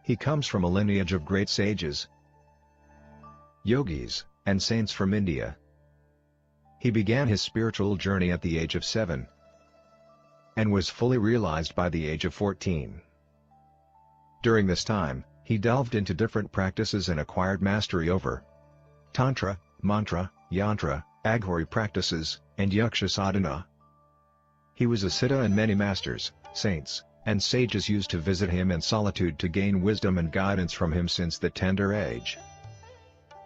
He comes from a lineage of great sages, yogis, and saints from India. He began his spiritual journey at the age of 7 and was fully realized by the age of 14. During this time, he delved into different practices and acquired mastery over Tantra, Mantra, Yantra, Aghori practices, and Yaksha sadhana. He was a siddha, and many masters, saints, and sages used to visit him in solitude to gain wisdom and guidance from him since that tender age.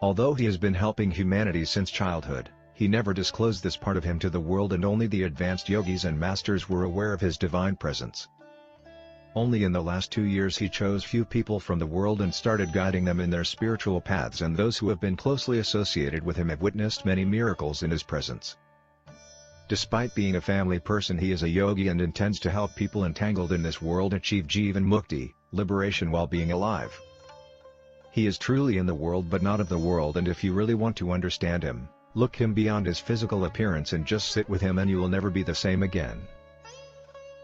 Although he has been helping humanity since childhood, he never disclosed this part of him to the world, and only the advanced yogis and masters were aware of his divine presence. Only in the last 2 years he chose few people from the world and started guiding them in their spiritual paths, and those who have been closely associated with him have witnessed many miracles in his presence. Despite being a family person, he is a yogi and intends to help people entangled in this world achieve Jivan Mukti, liberation while being alive. He is truly in the world but not of the world, and if you really want to understand him, look him beyond his physical appearance and just sit with him, and you will never be the same again.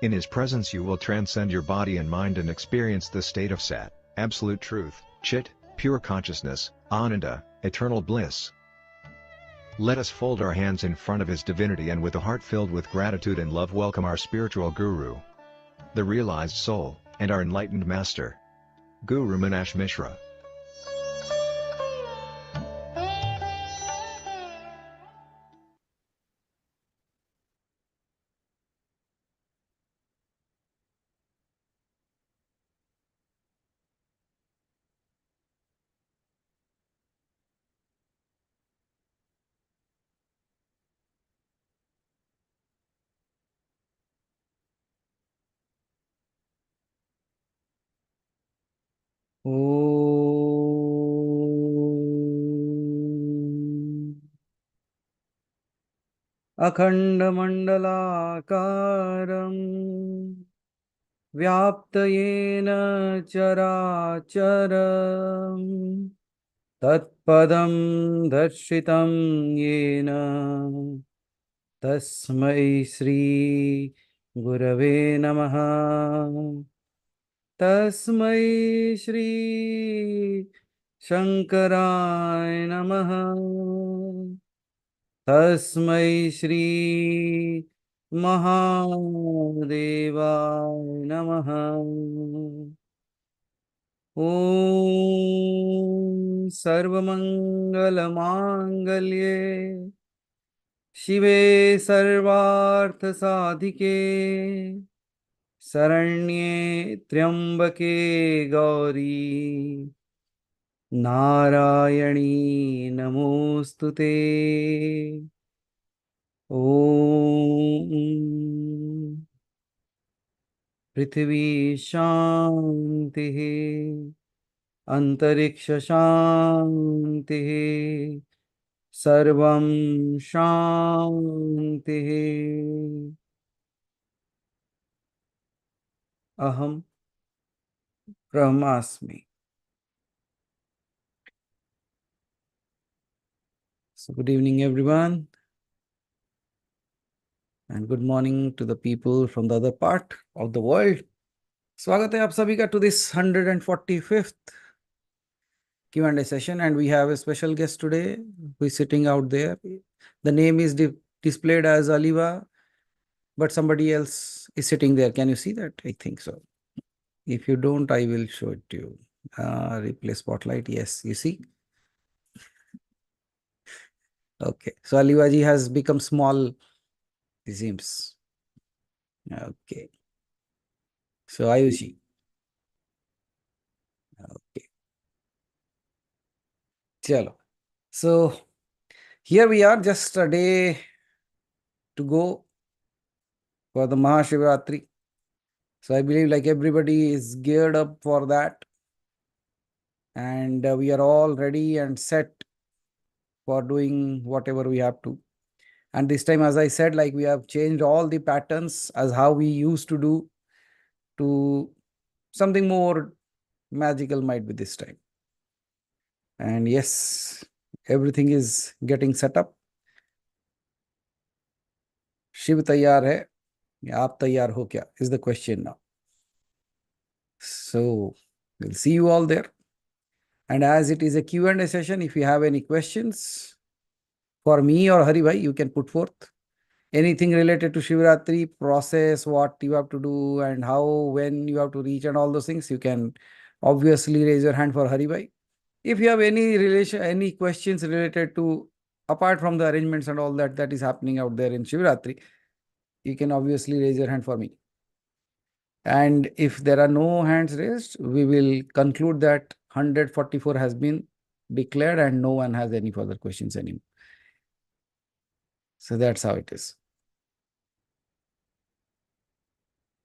In his presence you will transcend your body and mind and experience the state of Sat, absolute truth, Chit, pure consciousness, Ananda, eternal bliss. Let us fold our hands in front of his divinity and with a heart filled with gratitude and love welcome our spiritual guru, the realized soul, and our enlightened master, Guru Meenakshi Mishra. अखण्डमण्डलाकारं व्याप्तयेन चराचरं तत्पदं दर्शितं येन तस्मै श्री गुरवे नमः। तस्मै श्री शंकराय नमः। तस्मै श्री महादेवाय नमः। ॐ सर्वमंगलमांगल्ये शिवे सर्वार्थसाधिके शरण्ये त्र्यंबके गौरी नारायणी नमोस्तुते। ॐ पृथ्वी शान्तिः अंतरिक्ष शान्तिः सर्वं शान्तिः। अहं ब्रह्मास्मि। So good evening everyone, and good morning to the people from the other part of the world. स्वागत है आप सभी का to this 145th Q&A session, and we have a special guest today who is sitting out there. The name is displayed as Aliva, but somebody else is sitting there. Can you see that? I think so. If you don't, I will show it to you. Replay spotlight. Yes, you see. Okay, so Aliva ji has become small, it seems. Okay, so Ayushi. Okay, chalo. So here we are, just a day to go for the Mahashivratri. So I believe like everybody is geared up for that, and we are all ready and set for doing whatever we have to. And this time, as I said, like we have changed all the patterns as how we used to do to something more magical might be this time. And yes, everything is getting set up. Shiv तैयार है या आप तैयार हो क्या is the question now. So We'll see you all there. And as it is a Q&A session, if you have any questions for me or Hari Bhai, you can put forth. Anything related to Shivratri process, what you have to do and how, when you have to reach and all those things, you can obviously raise your hand for Hari Bhai. If you have any questions related to, apart from the arrangements and all that is happening out there in Shivratri, you can obviously raise your hand for me. And if there are no hands raised, we will conclude that 144 has been declared and no one has any further questions anymore. So that's how it is.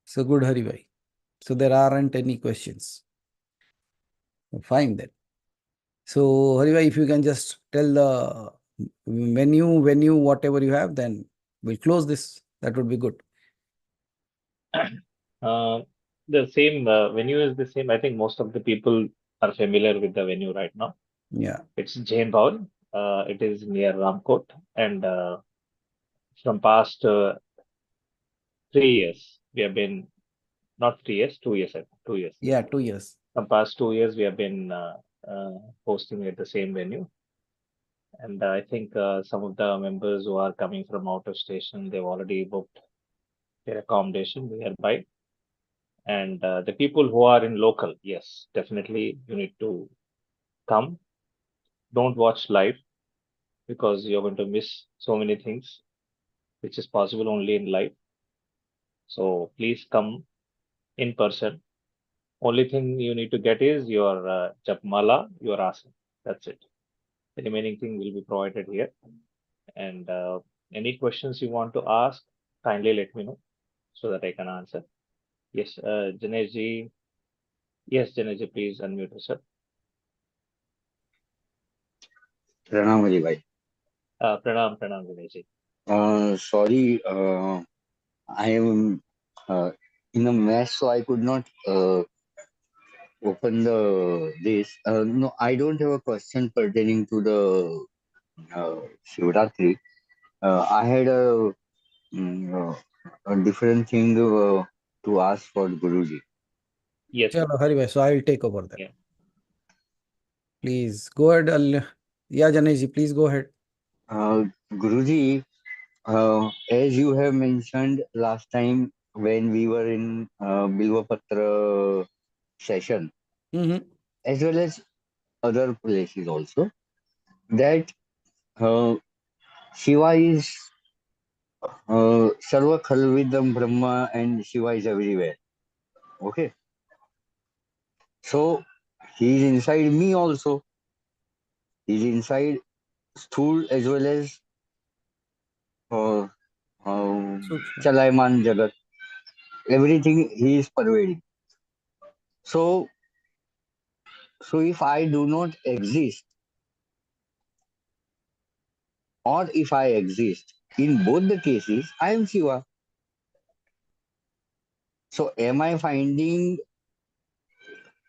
So good, Hari Bhai. So there aren't any questions. Fine then. So Hari Bhai, if you can just tell the venue, whatever you have, then we'll close this. That would be good. The same venue is the same. I think most of the people are familiar with the venue right now. Yeah. It's Jain Bhawan. It is near Ramkot, and from past 3 years we have been, not 3 years, 2 years, I think, 2 years. Yeah, 2 years. From past 2 years we have been hosting at the same venue, and I think some of the members who are coming from out of station, they've already booked their accommodation nearby. And the people who are in local, yes, definitely you need to come. Don't watch live because you're going to miss so many things, which is possible only in live. So please come in person. Only thing you need to get is your Japmala, your asana. That's it. The remaining thing will be provided here. And any questions you want to ask, kindly let me know so that I can answer. Yes, Janesh ji. Yes, Janesh ji, please unmute yourself. Pranam Hari Bhai. Pranam, Janesh ji. Sorry, I am in a mess, so I could not open this. No, I don't have a question pertaining to the Shivratri. I had a different thing to ask for Guruji. Yes. Chalo, Hari Bhai, so I will take over that. Yeah. Please go ahead. Yeah, Janesh ji, please go ahead. Guruji, as you have mentioned last time when we were in Bilvapatra session, as well as other places also, that Shiva is Sarva Khalvidam Brahma and Shiva is everywhere. Okay. So he is inside me also. He is inside Sthul as well as Chalayman Jagat. Everything he is pervading. So if I do not exist, or if I exist, in both the cases, I am Shiva. So am I finding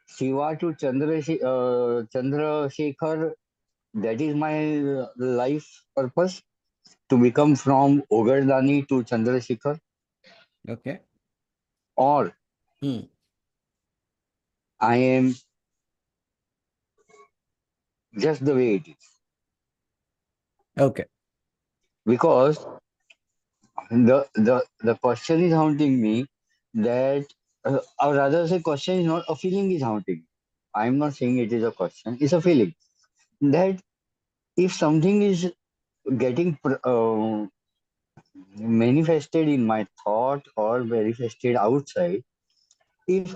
Shiva to Chandrasekhar? That is my life purpose, to become from Ogardani to Chandrasekhar. Okay. Or I am just the way it is. Okay. Because the question is haunting me, that or rather say question is not a feeling, is haunting. I am not saying it is a question, it's a feeling, that if something is getting manifested in my thought or manifested outside, if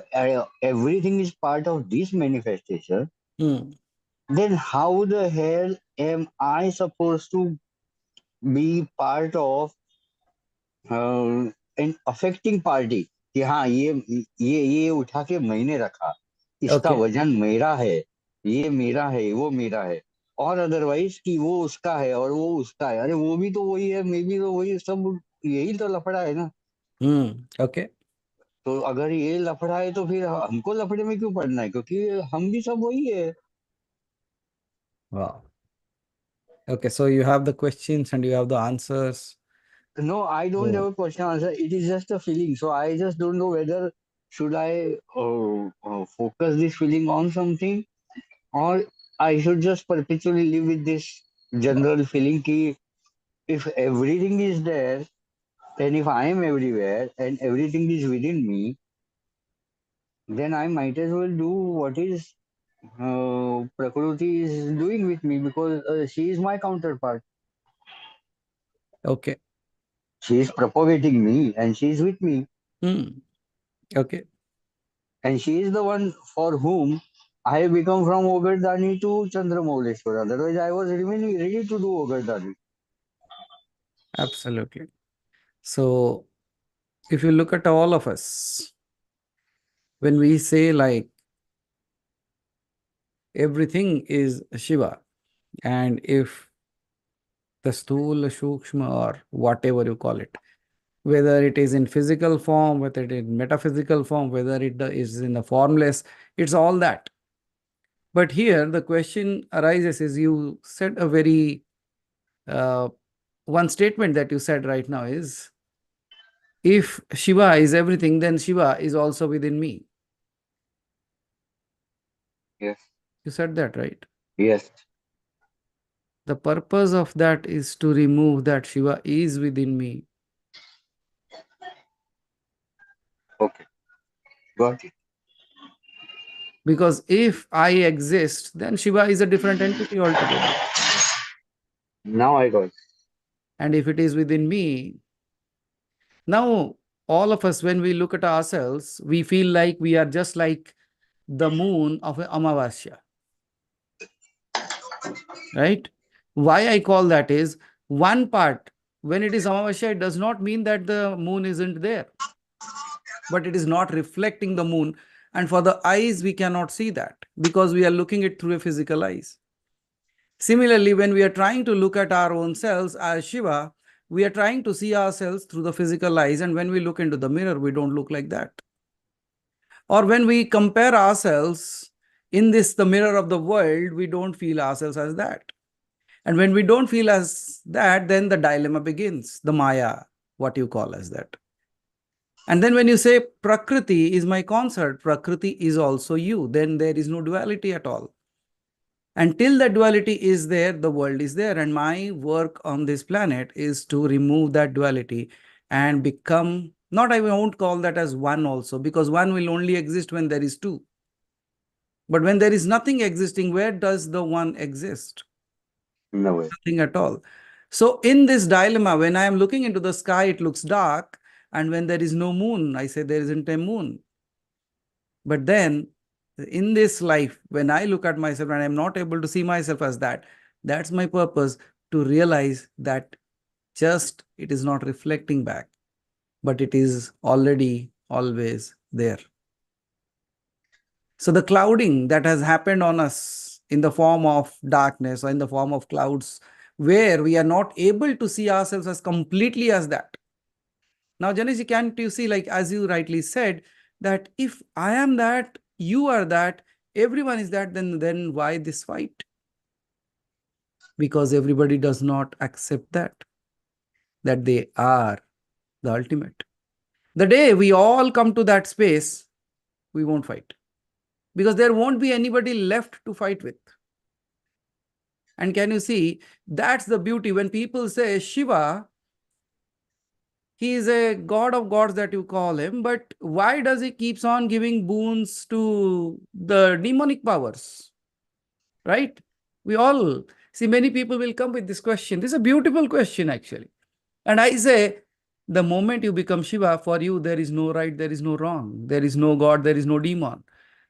everything is part of this manifestation, then how the hell am I supposed to be part of an affecting party? कि हाँ ये उठा के मैंने रखा, इसका वजन मेरा है, ये मेरा है, वो मेरा है, और अदरवाइज कि वो उसका है और वो उसका है. अरे वो भी तो वही है, मैं भी तो वही, सब यही तो लफड़ा है ना. ओके. तो अगर ये लफड़ा है तो फिर हमको लफड़े में क्यों पड़ना है, क्योंकि हम भी सब वही है. Wow. Okay, so you have the questions and you have the answers. No, I don't have a question answer. It is just a feeling. So I just don't know whether should I focus this feeling on something, or I should just perpetually live with this general feeling ki if everything is there, and if I am everywhere and everything is within me, then I might as well do what is Prakriti is doing with me, because she is my counterpart. Okay. She is propagating me and she is with me. Okay. And she is the one for whom I have become from Ogardani to Chandramauleshwar. Otherwise, I was remaining ready to do Ogardani. Absolutely. So if you look at all of us, when we say like everything is Shiva, and if the Sthula, Shukshma, or whatever you call it, whether it is in physical form, whether it is in metaphysical form, whether it is in the formless, it's all that. But here the question arises is, you said a very, one statement that you said right now is, if Shiva is everything, then Shiva is also within me. Yes. You said that, right? Yes. The purpose of that is to remove that Shiva is within me. Okay. Got it. Because if I exist, then Shiva is a different entity altogether. Now I got it. And if it is within me, now all of us, when we look at ourselves, we feel like we are just like the moon of Amavasya. Right? Why I call that is, one part, when it is Amavasya, it does not mean that the moon isn't there, but it is not reflecting the moon. And for the eyes, we cannot see that because we are looking it through a physical eyes. Similarly, when we are trying to look at our own selves as Shiva, we are trying to see ourselves through the physical eyes. And when we look into the mirror, we don't look like that. Or when we compare ourselves in this, the mirror of the world, we don't feel ourselves as that. And when we don't feel as that, then the dilemma begins, the Maya, what you call as that. And then when you say Prakriti is my consort, Prakriti is also you, then there is no duality at all. Until the duality is there, the world is there. And my work on this planet is to remove that duality and become, not, I won't call that as one also, because one will only exist when there is two. But when there is nothing existing, where does the one exist? Nowhere. Nothing at all. So in this dilemma, when I am looking into the sky, it looks dark. And when there is no moon, I say there isn't a moon. But then in this life, when I look at myself and I'm not able to see myself as that, that's my purpose, to realize that just it is not reflecting back, but it is already always there. So the clouding that has happened on us in the form of darkness or in the form of clouds, where we are not able to see ourselves as completely as that. Now, Janesh, can't you see, like, as you rightly said, that if I am that, you are that, everyone is that, then why this fight? Because everybody does not accept that they are the ultimate. The day we all come to that space, we won't fight. Because there won't be anybody left to fight with. And can you see, that's the beauty. When people say Shiva, he is a god of gods that you call him, but why does he keeps on giving boons to the demonic powers? Right? We all see, many people will come with this question. This is a beautiful question, actually. And I say, the moment you become Shiva, for you, there is no right, there is no wrong. There is no God, there is no demon.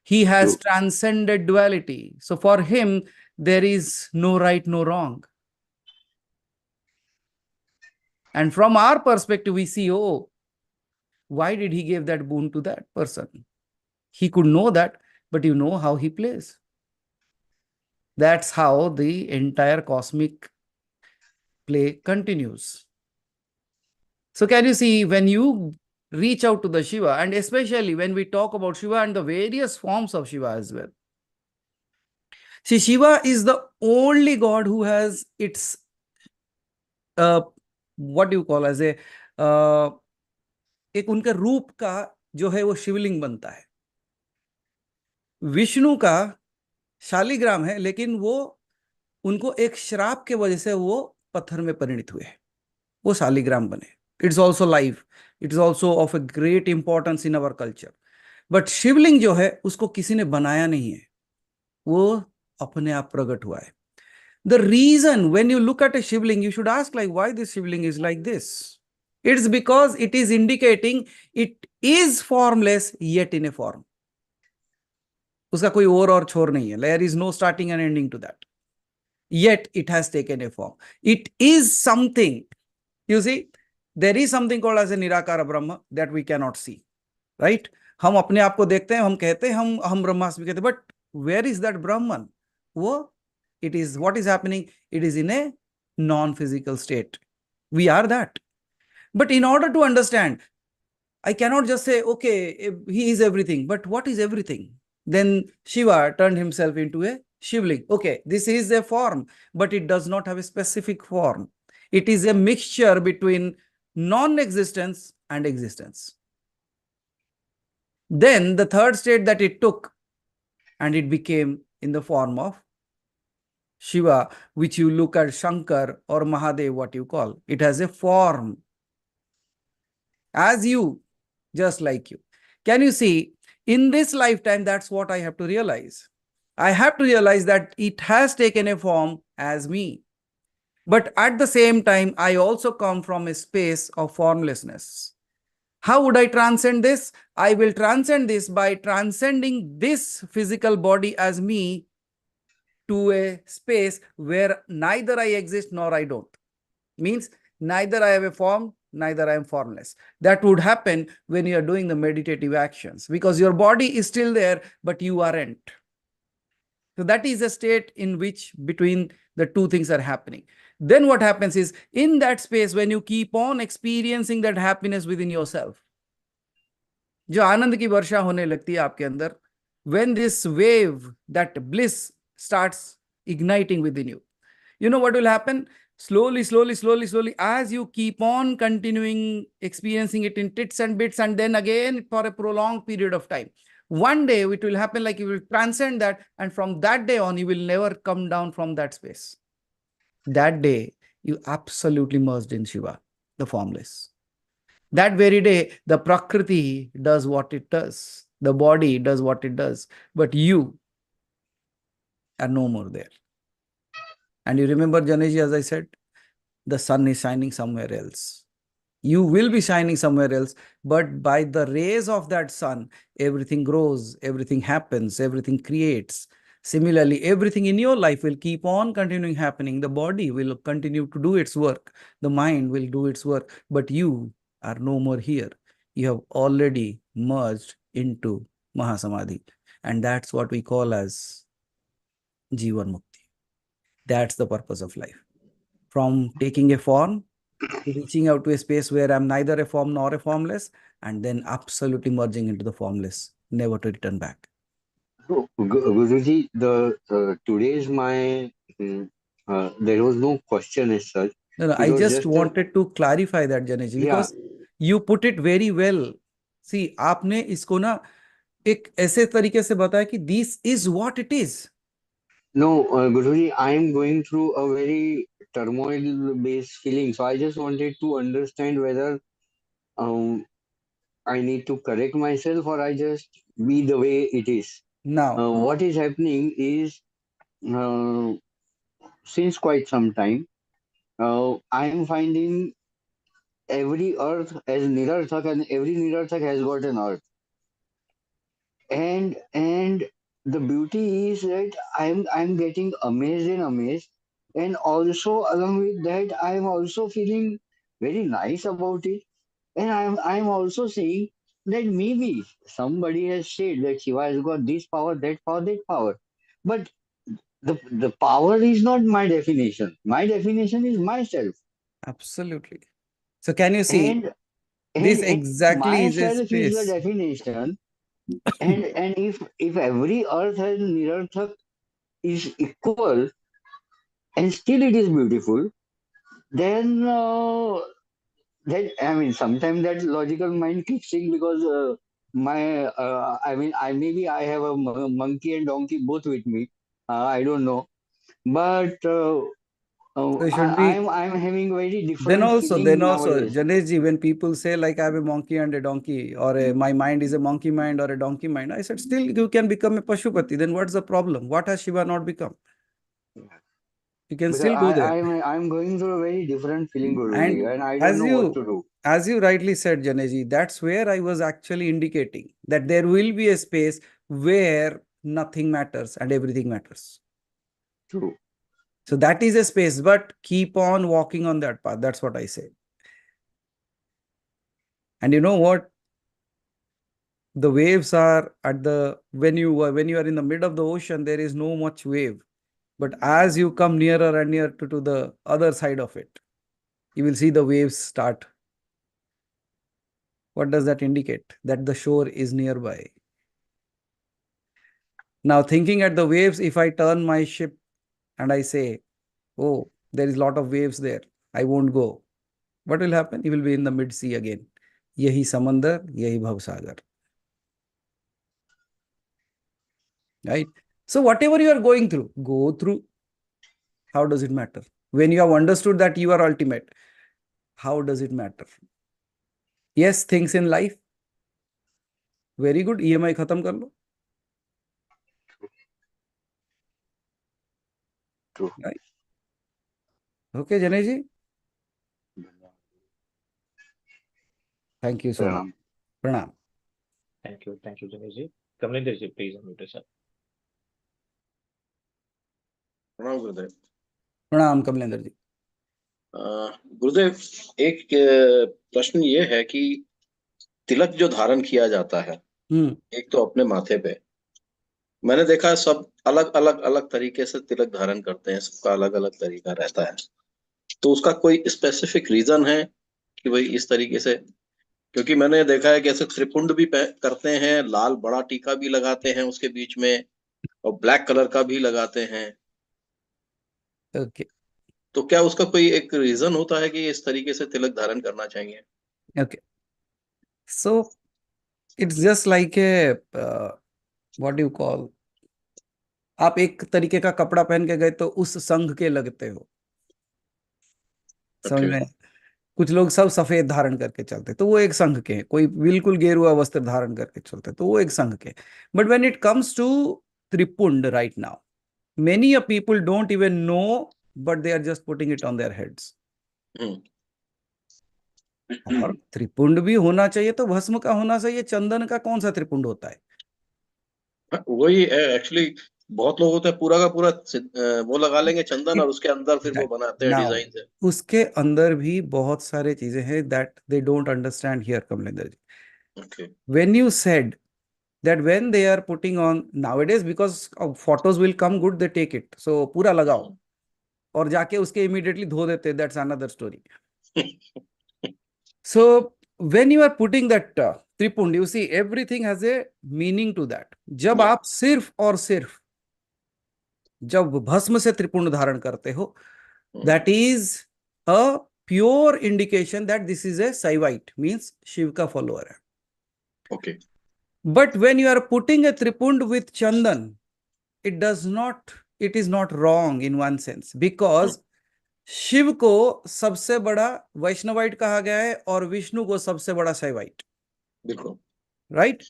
He has transcended duality. So for him, there is no right, no wrong. And from our perspective, we see, oh, why did he give that boon to that person? He could know that, but you know how he plays. That's how the entire cosmic play continues. So can you see, when you reach out to the Shiva, and especially when we talk about Shiva and the various forms of Shiva as well. See, Shiva is the only god who has its, what do you call as a, एक उनका रूप का जो है वो शिवलिंग बनता है। विष्णु का शालिग्राम है, लेकिन वो उनको एक श्राप के वजह से वो पत्थर में परिणित हुए, वो शालिग्राम बने। It's also life, it is also of a great importance in our culture. But Shivling जो है उसको किसी ने बनाया नहीं है, वो अपने आप प्रकट हुआ है। The reason when you look at a shivling, you should ask like why this shivling is like this. It's because it is indicating it is formless yet in a form. उसका कोई और छोर नहीं है. There is no starting and ending to that. Yet it has taken a form. It is something. You see, there is something called as a Nirakara Brahma that we cannot see. Right? हम अपने आप को देखते हैं, हम कहते हैं हम ब्रह्मास्मि कहते हैं, but where is that Brahman? वो it is what is happening, it is in a non-physical state. We are that. But in order to understand, I cannot just say, okay, he is everything, but what is everything? Then Shiva turned himself into a shivling. Okay, this is a form, but it does not have a specific form. It is a mixture between non-existence and existence. Then the third state that it took, and it became in the form of Shiva, which you look at Shankar or Mahadev, what you call, it has a form as you, just like you. Can you see, in this lifetime, that's what I have to realize. I have to realize that it has taken a form as me. But at the same time, I also come from a space of formlessness. How would I transcend this? I will transcend this by transcending this physical body as me to a space where neither I exist nor I don't. Means neither I have a form, neither I am formless. That would happen when you are doing the meditative actions, because your body is still there, but you aren't. So that is a state in which between the two things are happening. Then what happens is, in that space, when you keep on experiencing that happiness within yourself, जो आनंद की वर्षा होने लगती है आपके अंदर, when this wave, that bliss starts igniting within you, you know what will happen? Slowly, slowly, slowly, slowly, as you keep on continuing experiencing it in tits and bits, and then again for a prolonged period of time, one day it will happen like you will transcend that, and from that day on, you will never come down from that space. That day, you absolutely merged in Shiva, the formless. That very day, the Prakriti does what it does, the body does what it does, but you are no more there. And you remember, Janesh, as I said, the sun is shining somewhere else. You will be shining somewhere else, but by the rays of that sun, everything grows, everything happens, everything creates. Similarly, everything in your life will keep on continuing happening. The body will continue to do its work. The mind will do its work, but you are no more here. You have already merged into Mahasamadhi. And that's what we call as Jivan Mukti. That's the purpose of life. From taking a form, reaching out to a space where I'm neither a form nor a formless, and then absolutely merging into the formless, never to return back. So, Guruji, today's my there was no question as such. No, I just wanted to clarify that, Janesh, because you put it very well. See, आपने इसको ना एक ऐसे तरीके से बताया कि this is what it is. No, Guruji, I am going through a very turmoil-based feeling. So I just wanted to understand whether I need to correct myself or I just be the way it is. Now, what is happening is since quite some time, I am finding every earth as Nirarthak, and every Nirarthak has got an earth. And the beauty is that I'm getting amazed and amazed, and also along with that I'm also feeling very nice about it, and I'm also saying that maybe somebody has said that Shiva has got this power, that power, that power, but the power is not my definition. My definition is myself. absolutely. So can you see, And this exactly is a myself is the space. definition. And if every earth and Nirarthak is equal and still it is beautiful, then I mean sometimes that logical mind kicks in because I mean, I have a monkey and donkey both with me. I don't know, but So it should be. I'm having very Then different also, feeling nowadays. Janesh ji, when people say like I have a monkey and a donkey, or my mind is a monkey mind or a donkey mind, I said still you can become a Pashupati. Then what's the problem? What has Shiva not become? You can Because still go there. I'm going through a very different feeling, And Guruji, and I don't know what to do. as you rightly said, Janesh ji, that's where I was actually indicating that there will be a space where nothing matters and everything matters. True. So that is a space, but keep on walking on that path. That's what I say. And you know what? The waves are at the when you are in the middle of the ocean, there is no much wave. But as you come nearer and nearer to the other side of it, you will see the waves start. What does that indicate? That the shore is nearby. Now, thinking at the waves, if I turn my ship and I say, oh, there is a lot of waves there, I won't go. What will happen? You will be in the mid-sea again. Yahi samandar, yahi bhavsagar. Right? So whatever you are going through, go through. How does it matter? When you have understood that you are ultimate, how does it matter? Yes, things in life. Very good. EMI khatam kar lo. True. Right? Okay, Janesh ji. Thank you so much. Pranam. Thank you, Janesh ji. Kamlender ji, please unmute yourself. प्रणाम गुरुदेव। प्रणाम कमलेंद्र जी। गुरुदेव, एक प्रश्न ये है कि तिलक जो धारण किया जाता है, एक तो अपने माथे पे, मैंने देखा सब अलग तरीके से तिलक धारण करते हैं, सबका अलग अलग तरीका रहता है, तो उसका कोई स्पेसिफिक रीजन है कि भाई इस तरीके से? क्योंकि मैंने देखा है कि ऐसे त्रिपुंड भी करते हैं, लाल बड़ा टीका भी लगाते हैं उसके बीच में, और ब्लैक कलर का भी लगाते हैं। ओके। तो क्या उसका कोई एक रीजन होता है कि इस तरीके से तिलक धारण करना चाहिए? Okay, so it's just like a what do you call, आप एक तरीके का कपड़ा पहन के गए तो उस संघ के लगते हो, समझ में? कुछ लोग सब सफेद धारण करके चलते तो वो एक संघ के हैं, कोई बिल्कुल गेरुआ वस्त्र धारण करके चलते तो वो एक संघ के। But when it comes to tripund right now, many of people don't even know, but they are just putting it on their heads. और त्रिपुंड भी होना चाहिए तो भस्म का होना चाहिए, चंदन का कौन सा त्रिपुंड होता है? वही एक्चुअली बहुत लोग होते हैं पूरा का पूरा वो लगा लेंगे चंदन, और उसके अंदर फिर वो बनाते हैं डिजाइन से। उसके अंदर भी बहुत सारे चीजें हैं that they don't understand here, Kamlendra ji. Okay. When you said that when they are putting on nowadays, because photos will come good, they take it, so पूरा लगाओ और जाके उसके immediately धो देते, that's another story. So when you are putting that tripund, you see everything has a meaning to that. जब आप सिर्फ और सिर्फ जब भस्म से त्रिपुंड धारण करते हो, that is a pure indication that this is a Saivite, means Shiv का follower है। Okay. But when you are putting a tripund with chandan, it is not wrong in one sense, because Shiv को सबसे बड़ा वैष्णवाइट कहा गया है और विष्णु को सबसे बड़ा शैवाइट। बिल्कुल राइट।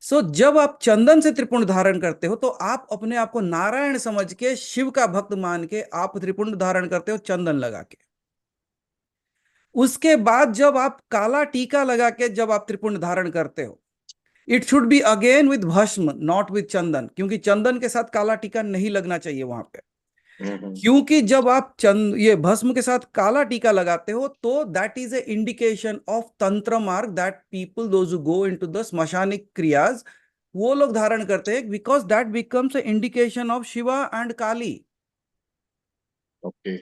सो जब आप चंदन से त्रिपुंड धारण करते हो तो आप अपने आप को नारायण समझ के शिव का भक्त मान के आप त्रिपुंड धारण करते हो चंदन लगा के। उसके बाद जब आप काला टीका लगा के जब आप त्रिपुंड धारण करते हो, it should be again with भस्म, नॉट विद चंदन, क्योंकि चंदन के साथ काला टीका नहीं लगना चाहिए वहां पे। क्योंकि जब आप ये भस्म के साथ काला टीका लगाते हो तो that is a indication of tantra marg, that people those who go into the स्मशानिक क्रियाज वो लोग धारण करते हैं, because that becomes a indication of Shiva and Kali. Okay.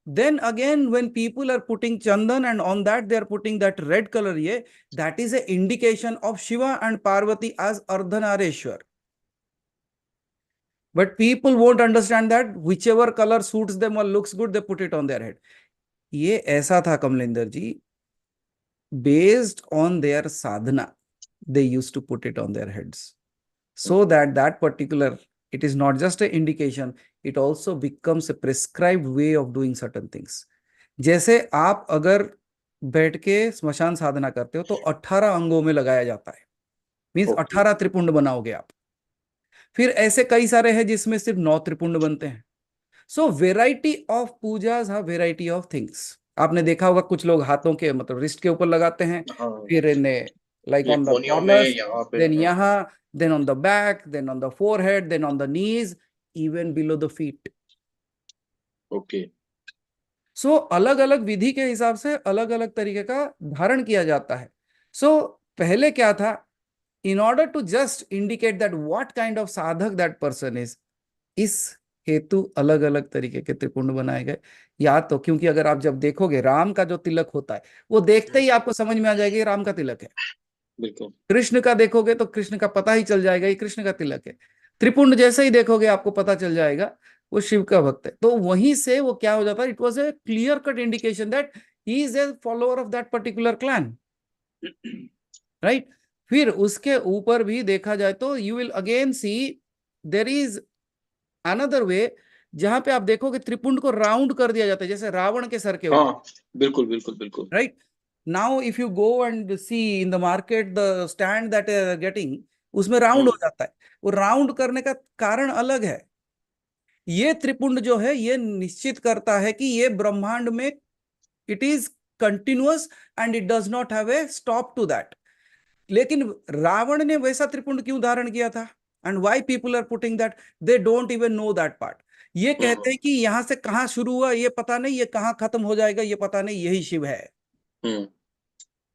Then again, when people are putting chandan and on that they are putting that red color, that is an indication of Shiva and Parvati as Ardhanareshwar. But people won't understand that. Whichever color suits them or looks good, they put it on their head. ये ऐसा था कमलेंद्र जी, based on their sadhana. they used to put it on their heads, so that that particular, it is not just an indication, it also becomes a prescribed way of doing certain things. जैसे आप अगर बैठ के स्मशान साधना करते हो तो 18 अंगों में लगाया जाता है, मीन्स 18 त्रिपुंड बनाओगे आप। फिर ऐसे कई सारे हैं जिसमें सिर्फ 9 त्रिपुंड बनते हैं। So variety of pujas have variety of things. आपने देखा होगा कुछ लोग हाथों के मतलब रिस्ट के ऊपर लगाते हैं, फिर इन्हें like on the corners, then यहाँ, then on the back, then on the forehead, then on the knees, even below the feet. Okay. So अलग अलग विधि के हिसाब से अलग अलग तरीके का धारण किया जाता है। So पहले क्या था, in order to just indicate that what kind of साधक that person is, इस हेतु अलग अलग तरीके के त्रिपुंड बनाए गए। या तो क्योंकि अगर आप जब देखोगे राम का जो तिलक होता है वो देखते ही आपको समझ में आ जाएगा ये राम का तिलक है। बिल्कुल। कृष्ण का देखोगे तो कृष्ण का पता ही चल जाएगा ये कृष्ण का तिलक है। त्रिपुंड जैसे ही देखोगे आपको पता चल जाएगा वो शिव का भक्त है। तो वहीं से वो क्या हो जाता है, it was a clear cut indication that he is a follower of that particular clan, right. फिर उसके ऊपर भी देखा जाए तो you will again see there is another way जहां पे आप देखोगे त्रिपुंड को राउंड कर दिया जाता है जैसे रावण के सर के ऊपर। हाँ, बिल्कुल बिल्कुल बिल्कुल, right. Now, if you go and see in the market the stand that are getting, उसमें राउंड हो जाता है। वो राउंड करने का कारण अलग है। ये त्रिपुंड जो है ये निश्चित करता है कि ये ब्रह्मांड में it is continuous and it does not have a stop to that. लेकिन रावण ने वैसा त्रिपुंड क्यों धारण किया था, and why people are putting that, they don't even know that part. ये कहते हैं कि यहां से कहां शुरू हुआ ये पता नहीं, ये कहां खत्म हो जाएगा ये पता नहीं, यही शिव है।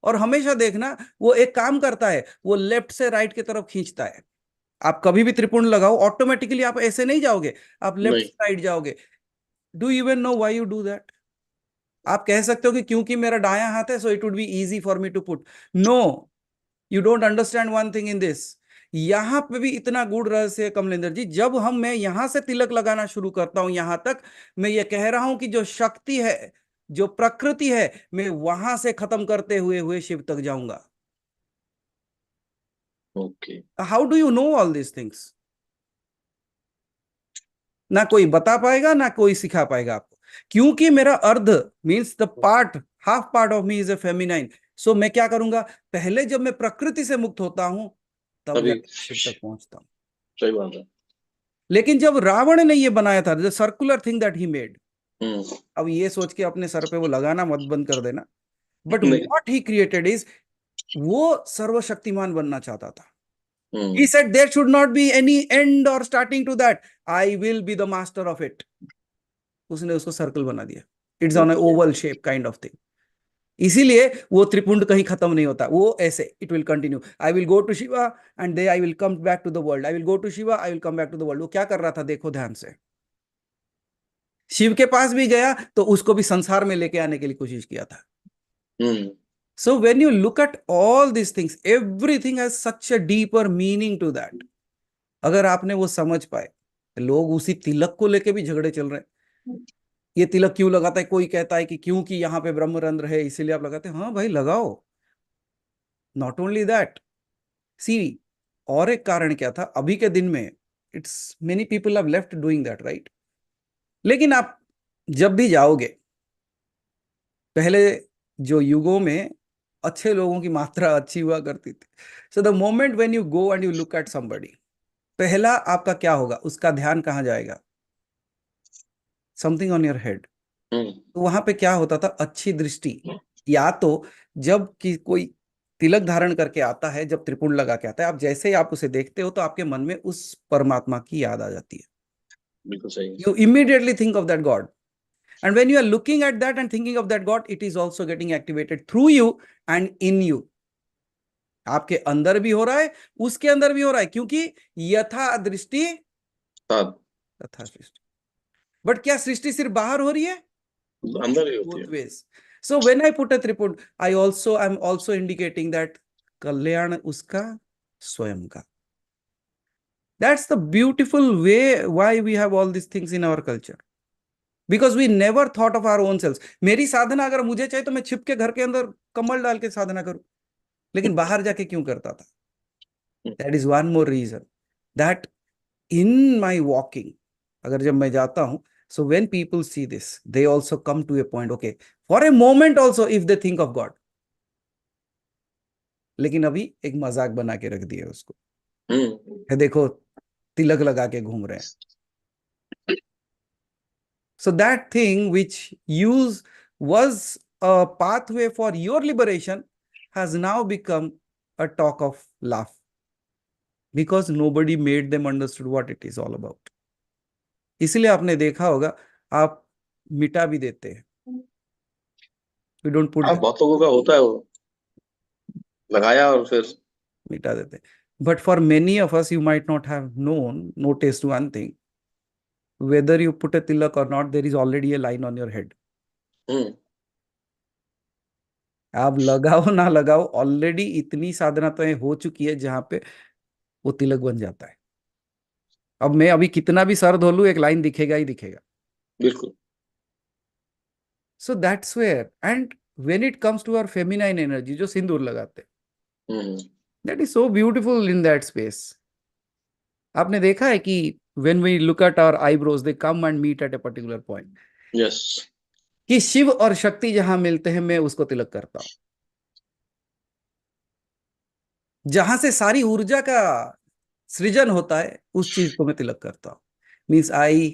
और हमेशा देखना वो एक काम करता है, वो लेफ्ट से राइट की तरफ खींचता है। आप कभी भी त्रिपुंड लगाओ ऑटोमेटिकली आप ऐसे नहीं जाओगे, आप लेफ्ट से राइट जाओगे। Do you even know why you do that? आप कह सकते हो कि क्योंकि मेरा दायां हाथ है so it would be easy for me to put. No, you don't understand one thing in this. यहां पे भी इतना गूढ़ रहस्य है कमलेंद्र जी। जब मैं यहां से तिलक लगाना शुरू करता हूं यहां तक, मैं ये कह रहा हूं कि जो शक्ति है, जो प्रकृति है, मैं वहां से खत्म करते हुए हुए शिव तक जाऊंगा। Okay, how do you know all this things? ना कोई बता पाएगा ना कोई सिखा पाएगा आपको, क्योंकि मेरा अर्ध means the part, half part of me is a feminine. सो मैं क्या करूंगा, पहले जब मैं प्रकृति से मुक्त होता हूं तब शिव तक पहुंचता हूं। सही बात है। लेकिन जब रावण ने ये बनाया था, the circular thing that he made, अब ये सोच के अपने सर पे वो लगाना मत बंद कर देना, but what he created is, वो सर्वशक्तिमान बनना चाहता था। He said there should not be any end or starting to that. I will be the master of it. उसने उसको सर्कल बना दिया। It's on a oval shape kind of thing. इसीलिए वो त्रिपुंड कहीं खत्म नहीं होता, वो ऐसे it will continue. I will go to Shiva and then I will come back to the world. I will go to Shiva, I will come back to the world. वो क्या कर रहा था देखो ध्यान से। शिव के पास भी गया तो उसको भी संसार में लेके आने के लिए कोशिश किया था। So when you look at all these things, everything has such a deeper meaning to that. अगर आपने वो समझ पाए, लोग उसी तिलक को लेके भी झगड़े चल रहे हैं। ये तिलक क्यों लगाता है, कोई कहता है कि क्योंकि यहाँ पे ब्रह्मरंध्र है इसीलिए आप लगाते हैं। हाँ भाई लगाओ। नॉट ओनली दैट, सी और एक कारण क्या था अभी के दिन में, it's many people have left doing that, right. लेकिन आप जब भी जाओगे, पहले जो युगों में अच्छे लोगों की मात्रा अच्छी हुआ करती थी। So the moment when you go and you look at somebody, पहला आपका क्या होगा, उसका ध्यान कहाँ जाएगा? Something on your head. तो वहां पे क्या होता था, अच्छी दृष्टि। या तो जब कि कोई तिलक धारण करके आता है, जब त्रिपुंड लगा के आता है, आप जैसे ही आप उसे देखते हो तो आपके मन में उस परमात्मा की याद आ जाती है। बिल्कुल सही। You immediately think of that God, and when you are looking at that and thinking of that God, it is also getting activated through you and in you. आपके अंदर भी हो रहा है, उसके अंदर भी हो रहा है, क्योंकि यथा दृष्टि तथा सृष्टि। बट क्या सृष्टि सिर्फ बाहर हो रही है? अंदर ही होती है। So when I put a tripod, I'm also indicating that कल्याण उसका स्वयं का। That's the beautiful way why we have all these things in our culture. Because we never thought of our own selves. मेरी साधना अगर मुझे चाहिए तो मैं छिप के घर के अंदर कमल डाल के साधना करूं, लेकिन बाहर जाके क्यों करता था? That is one more reason that in my walking, अगर जब मैं जाता हूं, so when people see this, they also come to a point, okay, for a moment also if they think of God. लेकिन अभी एक मजाक बना के रख दिया उसको, है देखो तिलक लगा के घूम रहे हैं. So that thing which was a pathway for your liberation has now become a talk of laugh, because nobody made them understood what it is all about. इसलिए आपने देखा होगा आप मिटा भी देते हैं. We don't put that. बहुत लोगों का होता है वो, लगाया और फिर मिटा देते हैं. But for many of us, you might not have noticed one thing. Whether you put a tilak or not, there is already a line on your head. आप लगाओ ना लगाओ, ऑलरेडी इतनी साधना तो हो चुकी है जहां पे वो तिलक बन जाता है. अब मैं अभी कितना भी सर धो लूं, एक लाइन दिखेगा ही दिखेगा. बिल्कुल. So that's where, and when it comes to our feminine energy, जो सिंदूर लगाते हैं, that is so beautiful in that space. आपने देखा है कि when we look at our eyebrows, they come and meet at a particular point. Yes. कि शिव और शक्ति जहां मिलते हैं, मैं उसको तिलक करता हूं. जहां से सारी ऊर्जा का सृजन होता है, उस चीज को मैं तिलक करता हूं. Means I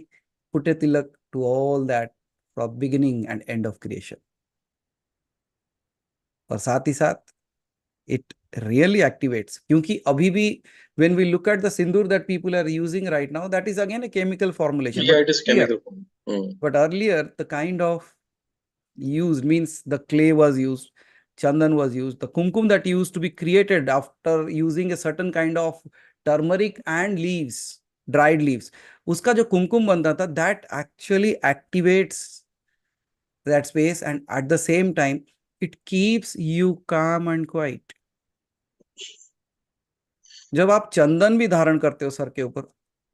put a tilak to all that from beginning and end of creation. और साथ ही साथ इट रियली एक्टिवेट्स, क्योंकि अभी भी when we look at the sindoor that people are using right now, that is again a chemical formulation. Yeah, it is chemical. But earlier the kind of used, means the clay was used, chandan was used, the kumkum that used to be created after using a certain kind of turmeric and leaves, dried leaves, uska jo kumkum banta tha, that actually activates that space, and at the same time it keeps you calm and quiet. जब आप चंदन भी धारण करते हो sir के ऊपर,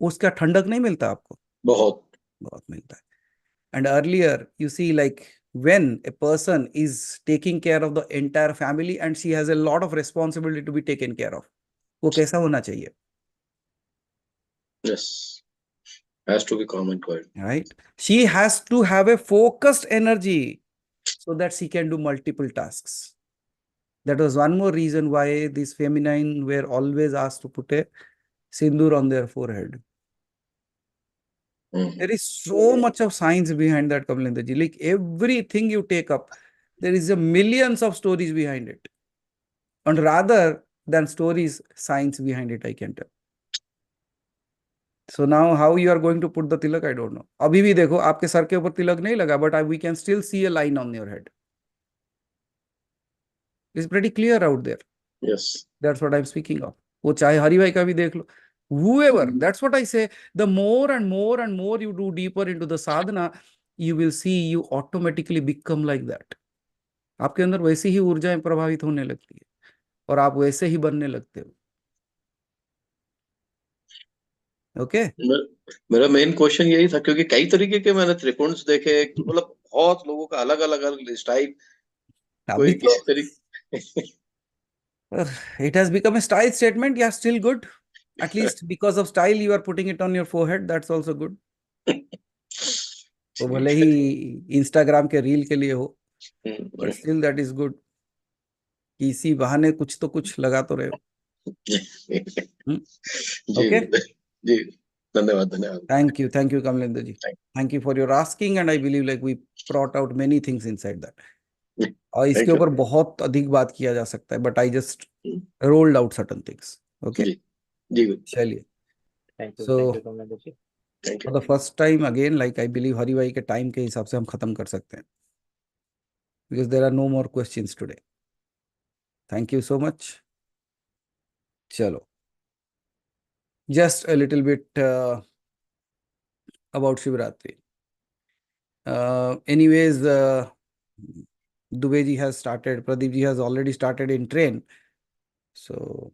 उसका ठंडक नहीं मिलता आपको? बहुत मिलता है. And earlier you see like when a person is taking care of the entire family and she has a lot of responsibility to be taken care of, वो कैसा होना चाहिए? Yes, has to be calm and quiet. Right? She has to have a focused energy so that she can do multiple tasks. That was one more reason why these feminine were always asked to put a sindoor on their forehead. There is so much of science behind that, Kamalendra ji. Like everything you take up, there is a millions of stories behind it. And rather than stories, science behind it, I can tell. So now how you are going to put the tilak, I don't know. अभी भी देखो आपके sir के ऊपर तिलक नहीं लगा, but we can still see a line on your head. It's pretty clear out there. Yes. That's what I'm speaking of. वो चाहे हरि भाई का भी देख लो. Whoever, that's what I say. The more and more and more you do deeper into the sadhana, you will see you automatically become like that. आपके अंदर वैसी ही ऊर्जाएं प्रभावित होने लगती है और आप वैसे ही बनने लगते हो. ओके. मेरा मेन क्वेश्चन यही था, क्योंकि कई तरीके के मैंने त्रिकोण देखे, मतलब बहुत लोगों का अलग अलग स्टाइल, कोई किसी तरीके. It has become a style statement. Yeah, still good. At least because of style, you are putting it on your forehead. That's also good. तो भले ही Instagram के रील के लिए हो, but still that is good. इसी बहाने कुछ तो कुछ लगा तो रहे हो. Okay. जी, धन्यवाद. Thank you, Kamalendra ji. Thank you for your asking, and I believe like we brought out many things inside that. और इसके ऊपर बहुत अधिक बात किया जा सकता है, but I just rolled out certain things. Okay. जी. चलिए. Thank you. So Thank you. for the first time again, like I believe Hari भाई के टाइम के हिसाब से हम खत्म कर सकते हैं, because there are no more questions today. Thank you so much. चलो. Just a little bit about Shivratri. Anyways, Dubey ji has started, Pradeep ji has already started in train. So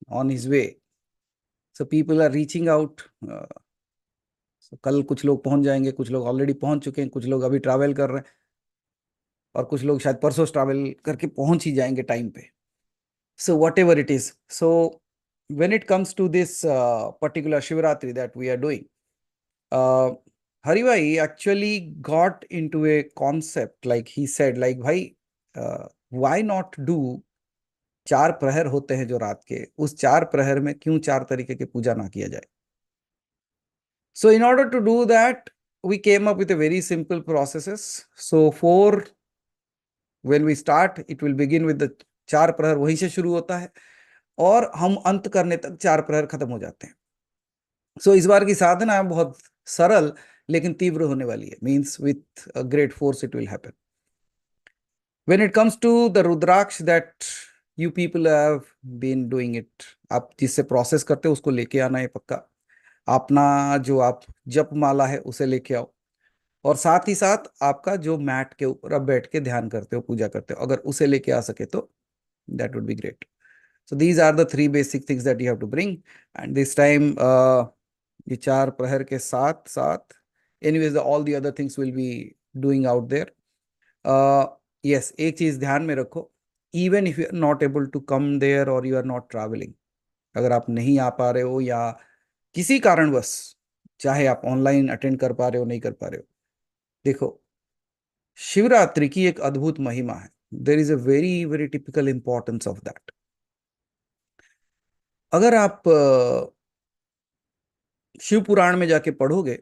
on his way. So people are reaching out. So कल कुछ लोग पहुंच जाएंगे, कुछ लोग already पहुंच चुके हैं, कुछ लोग अभी ट्रैवल कर रहे हैं और कुछ लोग शायद परसों ट्रैवल करके पहुंच ही जाएंगे टाइम पे. So whatever it is. So when it comes to this particular Shivratri that we are doing, Haribhai actually got into a concept, like he said, like, bhai, why not do 4 प्रहर होते हैं जो रात के, उस 4 प्रहर में क्यों 4 तरीके की पूजा ना किया जाए. So in order to do that, we came up with a very simple processes. So when we start, it will begin with the 4 प्रहर, वहीं से शुरू होता है और हम अंत करने तक 4 प्रहर खत्म हो जाते हैं. So इस बार की साधना बहुत सरल लेकिन तीव्र होने वाली है. Means with a great force it will happen. When it comes to the Rudraksh that you people have been doing it, आप जिससे प्रोसेस करते हो उसको लेके आना है पक्का. अपना जो आप जप माला है उसे लेके आओ, और साथ ही साथ आपका जो मैट के ऊपर आप बैठ के ध्यान करते हो, पूजा करते हो, अगर उसे लेके आ सके तो that would be great. So these are the 3 basic things that you have to bring. And this time ये 4 प्रहर के साथ साथ anyways all the other things will be doing out there. Yes, एक चीज ध्यान में रखो, even if you are not able to come there or you are not traveling, अगर आप नहीं आ पा रहे हो या किसी कारणवश, चाहे आप ऑनलाइन अटेंड कर पा रहे हो नहीं कर पा रहे हो, देखो शिवरात्रि की एक अद्भुत महिमा है. There is a very very typical importance of that. अगर आप शिव पुराण में जाके पढ़ोगे,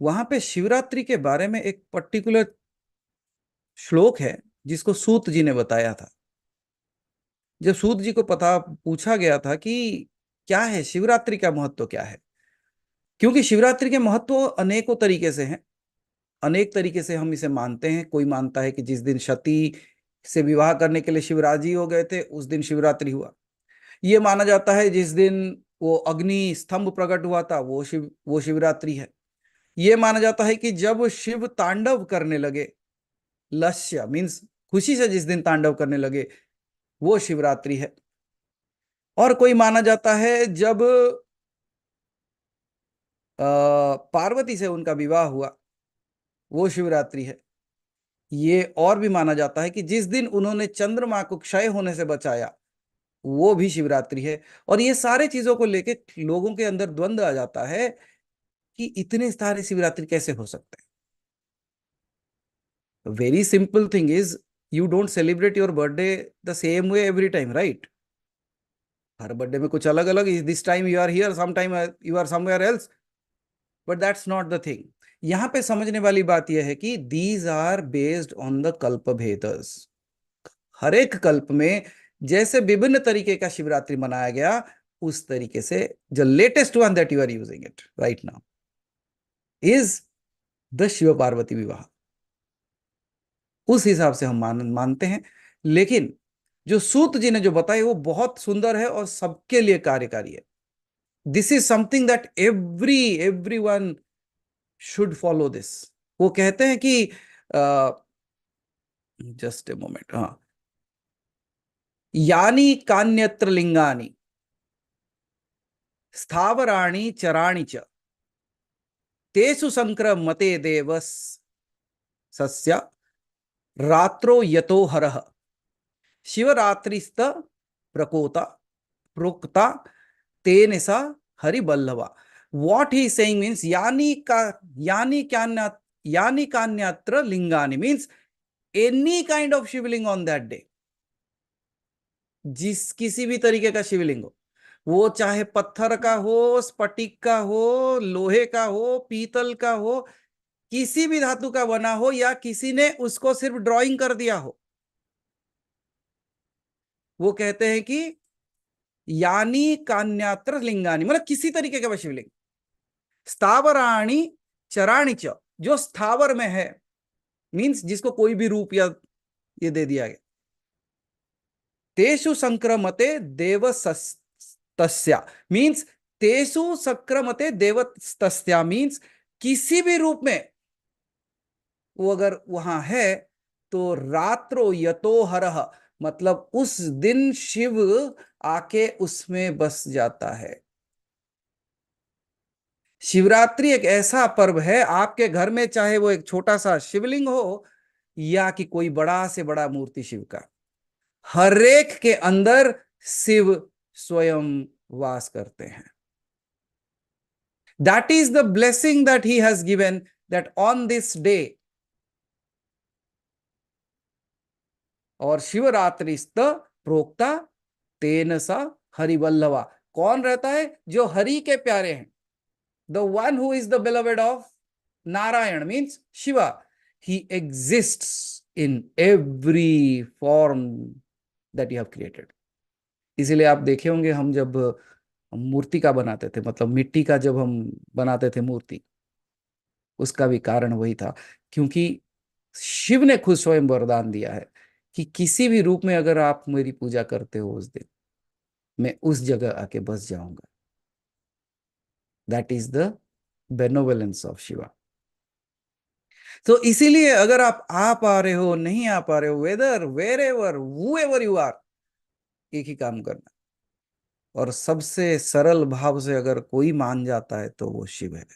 वहां पे शिवरात्रि के बारे में एक पर्टिकुलर श्लोक है जिसको सूत जी ने बताया था. जब सूत जी को पूछा गया था कि क्या है शिवरात्रि का महत्व क्या है, क्योंकि शिवरात्रि के महत्व अनेकों तरीके से हैं, अनेक तरीके से हम इसे मानते हैं. कोई मानता है कि जिस दिन सती से विवाह करने के लिए शिवराज जी हो गए थे उस दिन शिवरात्रि हुआ. ये माना जाता है जिस दिन वो अग्नि स्तंभ प्रकट हुआ था वो शिवरात्रि है. ये माना जाता है कि जब शिव तांडव करने लगे, लस्य मीन्स खुशी से जिस दिन तांडव करने लगे वो शिवरात्रि है. और कोई माना जाता है जब पार्वती से उनका विवाह हुआ वो शिवरात्रि है. ये और भी माना जाता है कि जिस दिन उन्होंने चंद्रमा को क्षय होने से बचाया वो भी शिवरात्रि है. और ये सारे चीजों को लेके लोगों के अंदर द्वंद्व आ जाता है कि इतने सारे शिवरात्रि कैसे हो सकते हैं. Very simple thing is, you don't celebrate your birthday the same way every time, right? हर बर्थडे में कुछ अलग अलग, this time you are here, some time you are somewhere else, but that's not the thing. यहां पे समझने वाली बात यह है कि these are based on the kalp bhedas. हर एक कल्प में जैसे विभिन्न तरीके का शिवरात्रि मनाया गया, उस तरीके से the latest one that you are using it right now is the Shiv Parvati vivah. उस हिसाब से हम मानते हैं. लेकिन जो सूत जी ने जो बताया वो बहुत सुंदर है और सबके लिए कार्यकारी है. This is something that everyone should follow this. वो कहते हैं कि जस्ट ए मोमेंट, हाँ, यानी कान्यत्र लिंगानि स्थावराणि चराणि च तेषु संक्रमते देवस सस्य रात्रो यतो हरः शिवरात्रिस्त प्रकोता प्रोक्ता तेन सा हरिबल्लवा. What he is saying means yani kanyatra lingani means any kind of Shivling on that day. किसी भी तरीके का शिवलिंग हो, वो चाहे पत्थर का हो, स्फटिक का हो, लोहे का हो, पीतल का हो, किसी भी धातु का बना हो, या किसी ने उसको सिर्फ ड्राइंग कर दिया हो, वो कहते हैं कि यानी कान्यात्र लिंगानी, मतलब किसी तरीके का शिवलिंग. स्थावराणी चराणी च, जो स्थावर में है मींस जिसको कोई भी रूप या ये दे दिया गया. तेषु संक्रमते देवस्तस्या मींस तेषु संक्रमते देवस्तस्या मींस किसी भी रूप में वो अगर वहां है तो रात्रो यतो हरः मतलब उस दिन शिव आके उसमें बस जाता है. शिवरात्रि एक ऐसा पर्व है, आपके घर में चाहे वो एक छोटा सा शिवलिंग हो या कि कोई बड़ा से बड़ा मूर्ति शिव का, हर एक के अंदर शिव स्वयं वास करते हैं. That is the blessing that he has given, that on this day, और शिवरात्रिस्त प्रोक्ता तेन सा हरिवल्लभा. कौन रहता है? जो हरि के प्यारे हैं. The one who is the beloved of Narayan means Shiva. He exists in every form that you have created. इसीलिए आप देखे होंगे, हम जब मूर्ति का बनाते थे, मतलब मिट्टी का जब हम बनाते थे मूर्ति, उसका भी कारण वही था, क्योंकि शिव ने खुद स्वयं वरदान दिया है कि किसी भी रूप में अगर आप मेरी पूजा करते हो उस दिन, मैं उस जगह आके बस जाऊंगा. That is the benevolence of Shiva. तो इसीलिए अगर आप आ पा रहे हो, नहीं आ पा रहे हो, whether wherever whoever you are, एक ही काम करना. और सबसे सरल भाव से अगर कोई मान जाता है तो वो शिव है.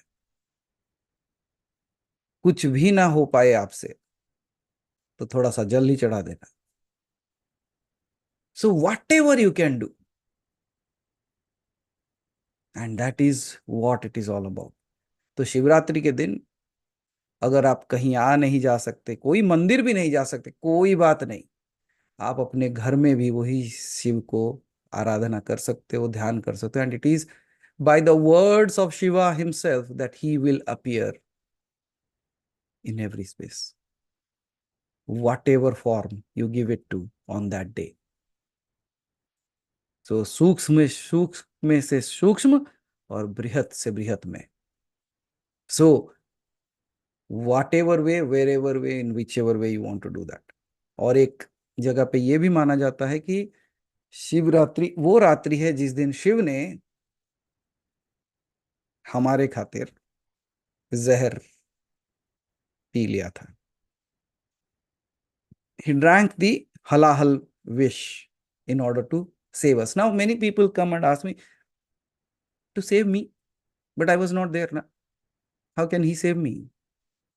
कुछ भी ना हो पाए आपसे तो थोड़ा सा जल ही चढ़ा देना. So what ever you can do, and that is what it is all about. तो शिवरात्रि के दिन अगर आप कहीं आ नहीं जा सकते, कोई मंदिर भी नहीं जा सकते, कोई बात नहीं, आप अपने घर में भी वही शिव को आराधना कर सकते हो, ध्यान कर सकते हो. And it is by the words of Shiva himself that he will appear in every space, whatever form you give it to on that day. So सूक्ष्म में से सूक्ष्म और बृहत से बृहत में. So whatever way, wherever way, in whichever way you want to do that. और एक जगह पे ये भी माना जाता है कि शिवरात्रि वो रात्रि है जिस दिन शिव ने हमारे खातिर जहर पी लिया था. He drank the halahal wish in order to save us. Now many people come and ask me to save me, but I was not there. Na? How can he save me?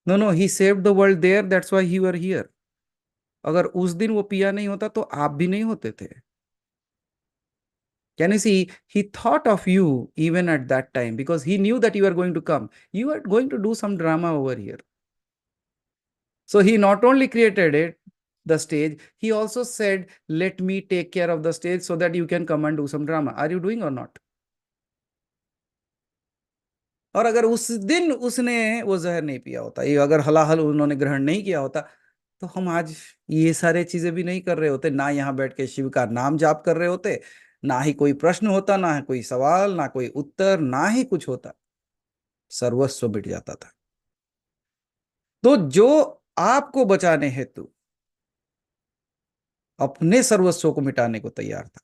No, he saved the world there. That's why you are here. अगर उस दिन वो पिया नहीं होता तो आप भी नहीं होते थे. Can you see? He thought of you even at that time because he knew that you are going to come. You are going to do some drama over here. So he not only created it, the stage, he also said, let me take care of the stage so that you can come and do some drama. Are you doing or not? और अगर उस दिन उसने वो जहर नहीं पिया होता, ये अगर हलाहल उन्होंने ग्रहण नहीं किया होता, तो हम आज ये सारे चीजें भी नहीं कर रहे होते. ना यहाँ बैठ के शिव का नाम जाप कर रहे होते, ना ही कोई प्रश्न होता, ना कोई सवाल, ना कोई उत्तर, ना ही कुछ होता. सर्वस्व मिट जाता था. तो जो आपको बचाने हेतु अपने सर्वस्व को मिटाने को तैयार था,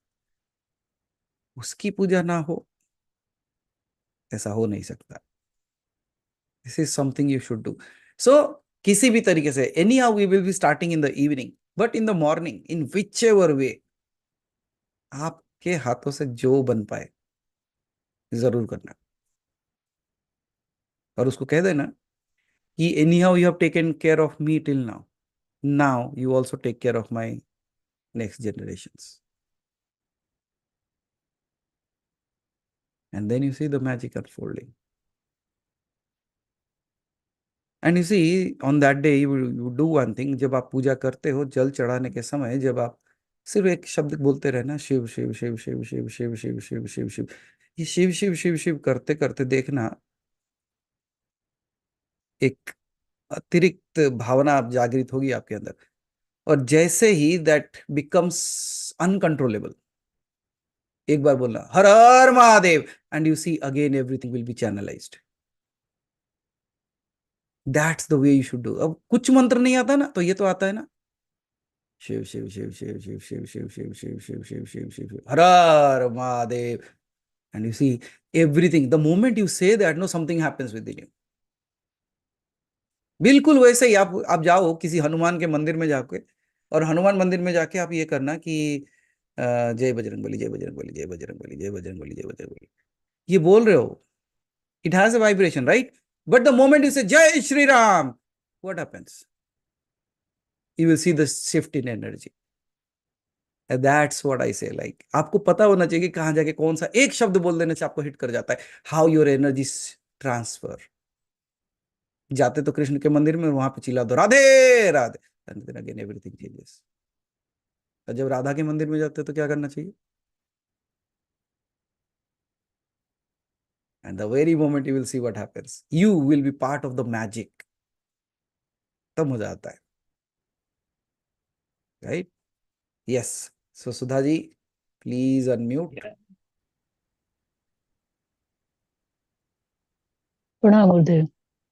उसकी पूजा ना हो, ऐसा हो नहीं सकता. This is something you should do. So किसी भी तरीके से, anyhow we will be starting in the evening, but in the morning, in whichever way, आपके हाथों से जो बन पाए जरूर करना. और उसको कह देना कि anyhow you have taken care of me till now, now you also take care of my next generations. And then you see the magic unfolding. And you see, on that day, you do one thing. जब आप पूजा करते हो, जल चढ़ाने के समय, जब आप सिर्फ एक शब्द बोलते रहना, शिव शिव शिव शिव शिव शिव शिव शिव शिव शिव. ये शिव शिव शिव शिव करते करते देखना, एक अतिरिक्त भावना आप जागृत होगी आपके अंदर. और जैसे ही दैट बिकम्स अनकंट्रोलेबल, एक बार बोलना हर हर Mahadev, and you see again everything will be channelised. That's the way you should do. अब कुछ मंत्र नहीं आता ना, तो ये तो आता है ना, शिव शिव शिव शिव शिव शिव शिव शिव शिव शिव शिव शिव शिव हर हर Mahadev, and you see everything. The moment you say that, no, something happens with you. बिल्कुल वैसे ही आप जाओ किसी हनुमान के मंदिर में जाके, और हनुमान मंदिर में जाके आप ये करना कि जय बजरंगबली, जय बजरंगबली, जय बजरंगबली, जय बजरंगबली, जय बजरंगबली, ये बोल रहे हो. It has a vibration, right? But the moment you से जय Shri Ram, what happens? You will see the shift in energy. That's what I से, लाइक आपको पता होना चाहिए कि कहाँ जाके कौन सा एक शब्द बोल देने से आपको हिट कर जाता है, हाउ योर एनर्जी ट्रांसफर। जाते तो कृष्ण के मंदिर में, वहां पे चिल्ला दो Radhe Radhe, and then again everything changes. और जब राधा के मंदिर में जाते तो क्या करना चाहिए? And the very moment you will see what happens, you will be part of the magic, तब मजा आता है, right? Yes, so Sudha ji please unmute. Yeah. प्रणाम गुरुदेव।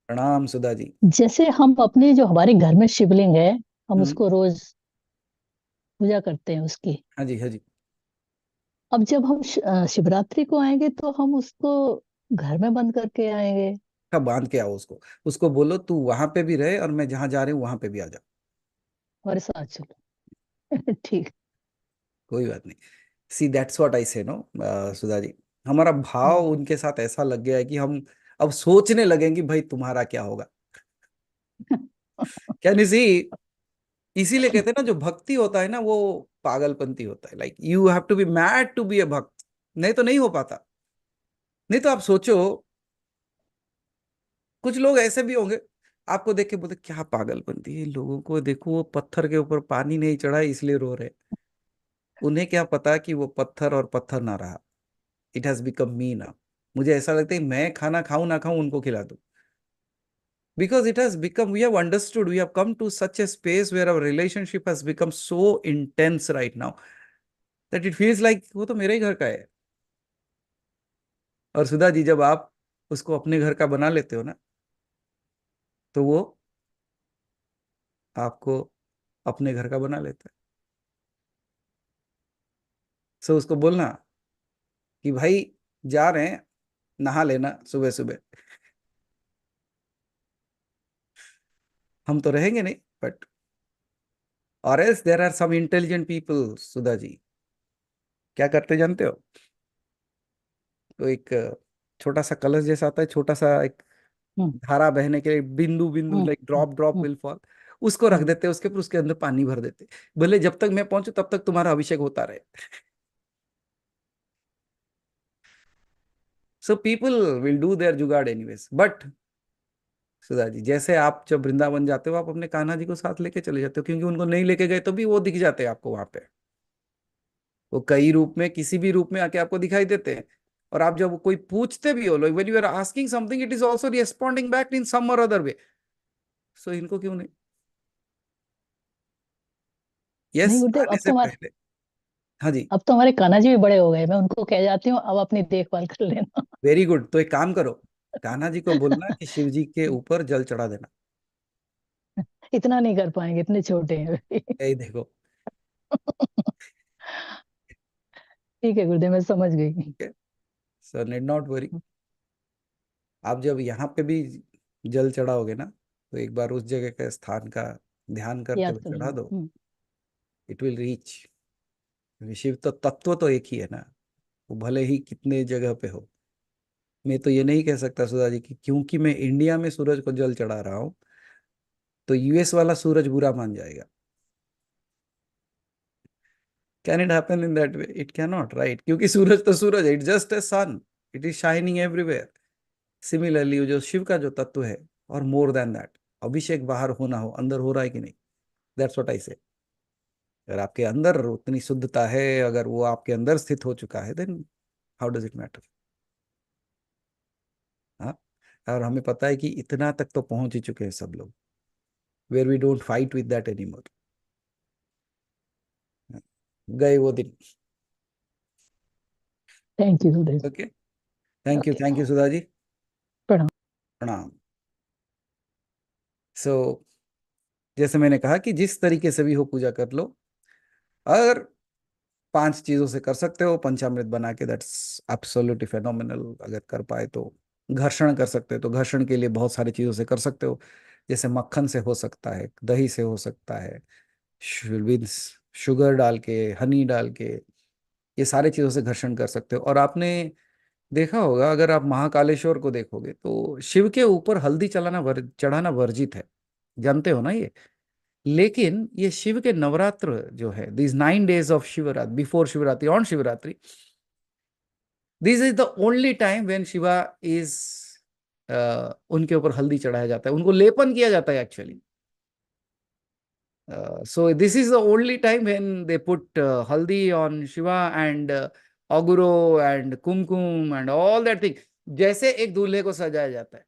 प्रणाम सुधा जी। जैसे हम अपने जो हमारे घर में शिवलिंग है, हम उसको रोज पूजा करते हैं उसकी। हाँ जी, हाँ जी। अब जब हम शिवरात्रि को आएंगे तो हम उसको घर में बंद करके आएंगे। कब बांध के आओ उसको, उसको बोलो तू वहां पे भी रहे और मैं जहां जा रही हूँ वहां पे भी आ जा। हमारे साथ चलो। ठीक। कोई बात नहीं। सी दैट्स व्हाट आई से नो सुधा जी, हमारा भाव उनके साथ ऐसा लग गया है कि हम अब सोचने लगेंगे भाई तुम्हारा क्या होगा। क्या नहीं सी, इसीलिए कहते हैं ना जो भक्ति होता है ना वो पागलपंती होता है, like you have to be mad to be a bhakt, नहीं तो नहीं हो पाता। नहीं तो आप सोचो, कुछ लोग ऐसे भी होंगे आपको देख के बोलते क्या पागलपंती है लोगों को, देखो वो पत्थर के ऊपर पानी नहीं चढ़ा इसलिए रो रहे। उन्हें क्या पता कि वो पत्थर और पत्थर ना रहा, इट हैज बिकम मी ना। मुझे ऐसा लगता है मैं खाना खाऊं ना खाऊं उनको खिला दूं, because it has become, we have understood, we have come to such a space where our relationship has become so intense right now that it feels like वो तो मेरे ही घर का है। और सुधा जी जब आप उसको अपने घर का बना लेते हो ना, तो वो आपको अपने घर का बना लेता है। सो उसको बोलना कि भाई जा रहे हैं, नहा लेना सुबह सुबह। हम तो रहेंगे नहीं, बट और else there are some intelligent people Sudha ji, क्या करते जानते हो? तो एक छोटा सा कलश जैसा आता है, छोटा सा एक धारा बहने के लिए, बिंदु बिंदु like drop drop will fall, उसको रख देते हैं उसके ऊपर, उसके अंदर पानी भर देते, बोले जब तक मैं पहुंचू तब तक तुम्हारा अभिषेक होता रहे। So people will do their जुगाड़ एनीवेज, बट सुधा जी जैसे आप जब वृंदावन जाते हो आप अपने कान्हा जी को साथ लेके चले जाते हो, क्योंकि उनको नहीं लेके गए तो भी वो दिख जाते हैं आपको वहां पे। वो कई रूप में किसी भी रूप में आके आपको दिखाई देते हैं। और आप जब कोई पूछते भी हो, when you are asking something it is also responding back in some or other वे। सो इनको क्यों नहीं? नहीं यस, गुरुदेव, आने से पहले। हाँ जी, अब तो हमारे कान्हा जी भी बड़े हो गए, मैं उनको कह जाती हूँ अब अपनी देखभाल कर लेना। Very good. तो एक काम करो, कान्हा जी को बोलना कि शिव जी के ऊपर जल चढ़ा देना। इतना नहीं कर पाएंगे, इतने छोटे हैं अभी। यही देखो। ठीक है गुरुदेव, मैं समझ गई। So need not worry. आप जब यहाँ पे भी जल चढ़ाओगे ना, तो एक बार उस जगह के स्थान का ध्यान करते याद हुए कर चढ़ा लेना। दो, इट विल रीच। शिव तो तत्व तो एक ही है ना, वो भले ही कितने जगह पे हो। मैं तो ये नहीं कह सकता सुधा जी कि क्योंकि मैं इंडिया में सूरज को जल चढ़ा रहा हूँ तो यूएस वाला सूरज बुरा मान जाएगा। Can it happen in that way? It can not, right? क्योंकि सूरज तो सूरज है, it just a sun, it is shining everywhere. Similarly जो शिव का जो तत्व है, और मोर देन दैट, अभिषेक बाहर होना हो, अंदर हो रहा है कि नहीं, दैट्स व्हाट आई से। अगर आपके अंदर उतनी शुद्धता है, अगर वो आपके अंदर स्थित हो चुका है, then how does it matter? हाँ, और हमें पता है कि इतना तक तो पहुंच ही चुके हैं सब लोग, where we don't fight with that anymore. गए वो दिन। थैंक यू गुरुदेव। Okay, thank okay, you Sudha ji. प्रणाम। प्रणाम। सो जैसे मैंने कहा कि जिस तरीके से भी हो पूजा कर लो, अगर 5 चीजों से कर सकते हो पंचामृत बना के, दैट्स एब्सोल्युटली फेनोमेनल। अगर कर पाए तो घर्षण कर सकते हो, तो घर्षण के लिए बहुत सारी चीजों से कर सकते हो, जैसे मक्खन से हो सकता है, दही से हो सकता है, विद शुगर डाल के, हनी डाल के, ये सारी चीजों से घर्षण कर सकते हो। और आपने देखा होगा, अगर आप महाकालेश्वर को देखोगे तो शिव के ऊपर हल्दी चढ़ाना वर्जित है, जानते हो ना ये? लेकिन ये शिव के नवरात्र जो है, these 9 days of Shivratri, before Shivratri, on Shivratri, this is the only time when Shiva is उनके ऊपर हल्दी चढ़ाया जाता है, उनको लेपन किया जाता है actually. So this is the only time when they put haldi on Shiva and aguro and kumkum and all that thing. जैसे एक दूल्हे को सजाया जाता है.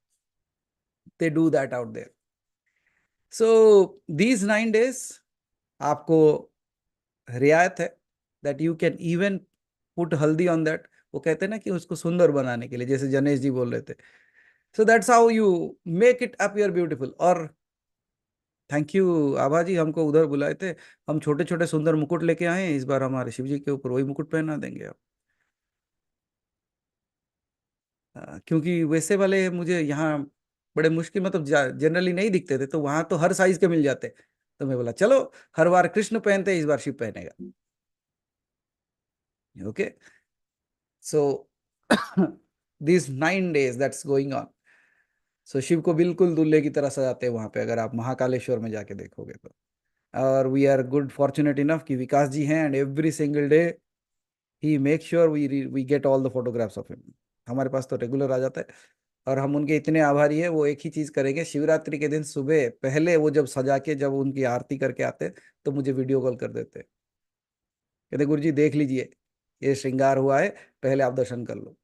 They do that out there. So these 9 days आपको रियायत है that you can even put haldi on that. वो कहते हैं ना कि उसको सुंदर बनाने के लिए, जैसे जनेश जी बोल रहे थे. So that's how you make it appear beautiful. और थैंक यू आभा जी, हमको उधर बुलाए थे, हम छोटे छोटे सुंदर मुकुट लेके आए हैं, इस बार हमारे शिव जी के ऊपर वही मुकुट पहना देंगे आप. क्योंकि वैसे वाले मुझे यहाँ बड़े मुश्किल, मतलब जनरली नहीं दिखते थे, तो वहां तो हर साइज के मिल जाते. तो मैं बोला चलो, हर बार कृष्ण पहनते, इस बार शिव पहनेगा. Okay, so this 9 days that's going on. So Shiv को बिल्कुल दूल्हे की तरह सजाते हैं वहां पे, अगर आप महाकालेश्वर में जाके देखोगे तो. और we are good fortunate enough कि विकास जी हैं, and every single day he make sure we get all the photographs of him. हमारे पास तो रेगुलर आ जाता है, और हम उनके इतने आभारी हैं. वो एक ही चीज करेंगे, शिवरात्रि के दिन सुबह पहले वो जब सजा के, जब उनकी आरती करके आते, तो मुझे वीडियो कॉल कर देते. कहते गुरु जी देख लीजिए, ये श्रृंगार हुआ है, पहले आप दर्शन कर लो.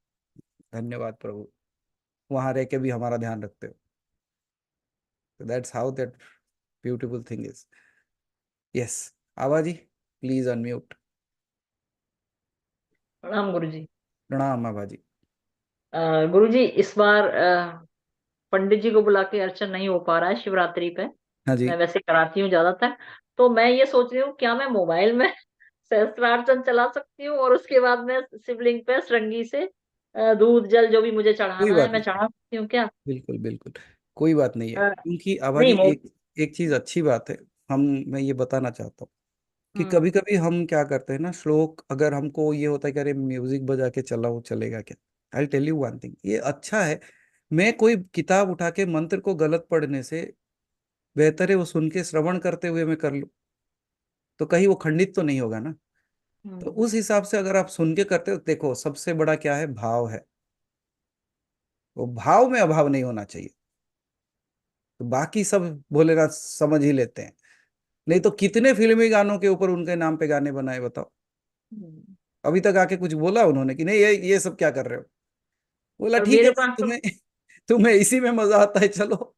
धन्यवाद प्रभु, वहां रह के भी हमारा ध्यान रखते हो. That's how that beautiful thing is. Yes Abha ji, please unmute. प्रणाम गुरुजी. प्रणाम आभा जी. गुरुजी इस बार पंडित जी को बुला के अर्चन नहीं हो पा रहा है शिवरात्रि पे. हाँ जी. मैं वैसे कराती हूँ ज्यादातर, तो मैं ये सोच रही हूँ क्या मैं मोबाइल में सहस्त्रार्चन चला सकती हूँ, और उसके बाद मैं शिवलिंग पे श्रृंगी से दूध जल जो भी मुझे कोई चढ़ाना है बात मैं नहीं, चढ़ा सकती हूँ क्या? बिल्कुल बिल्कुल कोई बात नहीं है. क्योंकि आभा नहीं जी एक चीज अच्छी बात है, मैं ये बताना चाहता हूँ कि कभी कभी हम क्या करते हैं ना, श्लोक अगर हमको ये होता है कि अरे म्यूजिक बजा के चलाओ, चलेगा क्या? I tell you one thing, ये अच्छा है. मैं कोई किताब उठा के मंत्र को गलत पढ़ने से बेहतर है वो सुन के श्रवण करते हुए मैं कर लूं, तो कहीं वो खंडित तो नहीं होगा ना. तो उस हिसाब से अगर आप सुन के करते हो, देखो सबसे बड़ा क्या है, भाव है. वो भाव में अभाव नहीं होना चाहिए, तो बाकी सब भोलेनाथ समझ ही लेते हैं. नहीं तो कितने फिल्मी गानों के ऊपर उनके नाम पे गाने बनाए, बताओ. अभी तक आके कुछ बोला उन्होंने कि नहीं ये सब क्या कर रहे हो? बोला और ठीक है मेरे भाई, पास तो तुम्हें इसी में मजा आता है, चलो.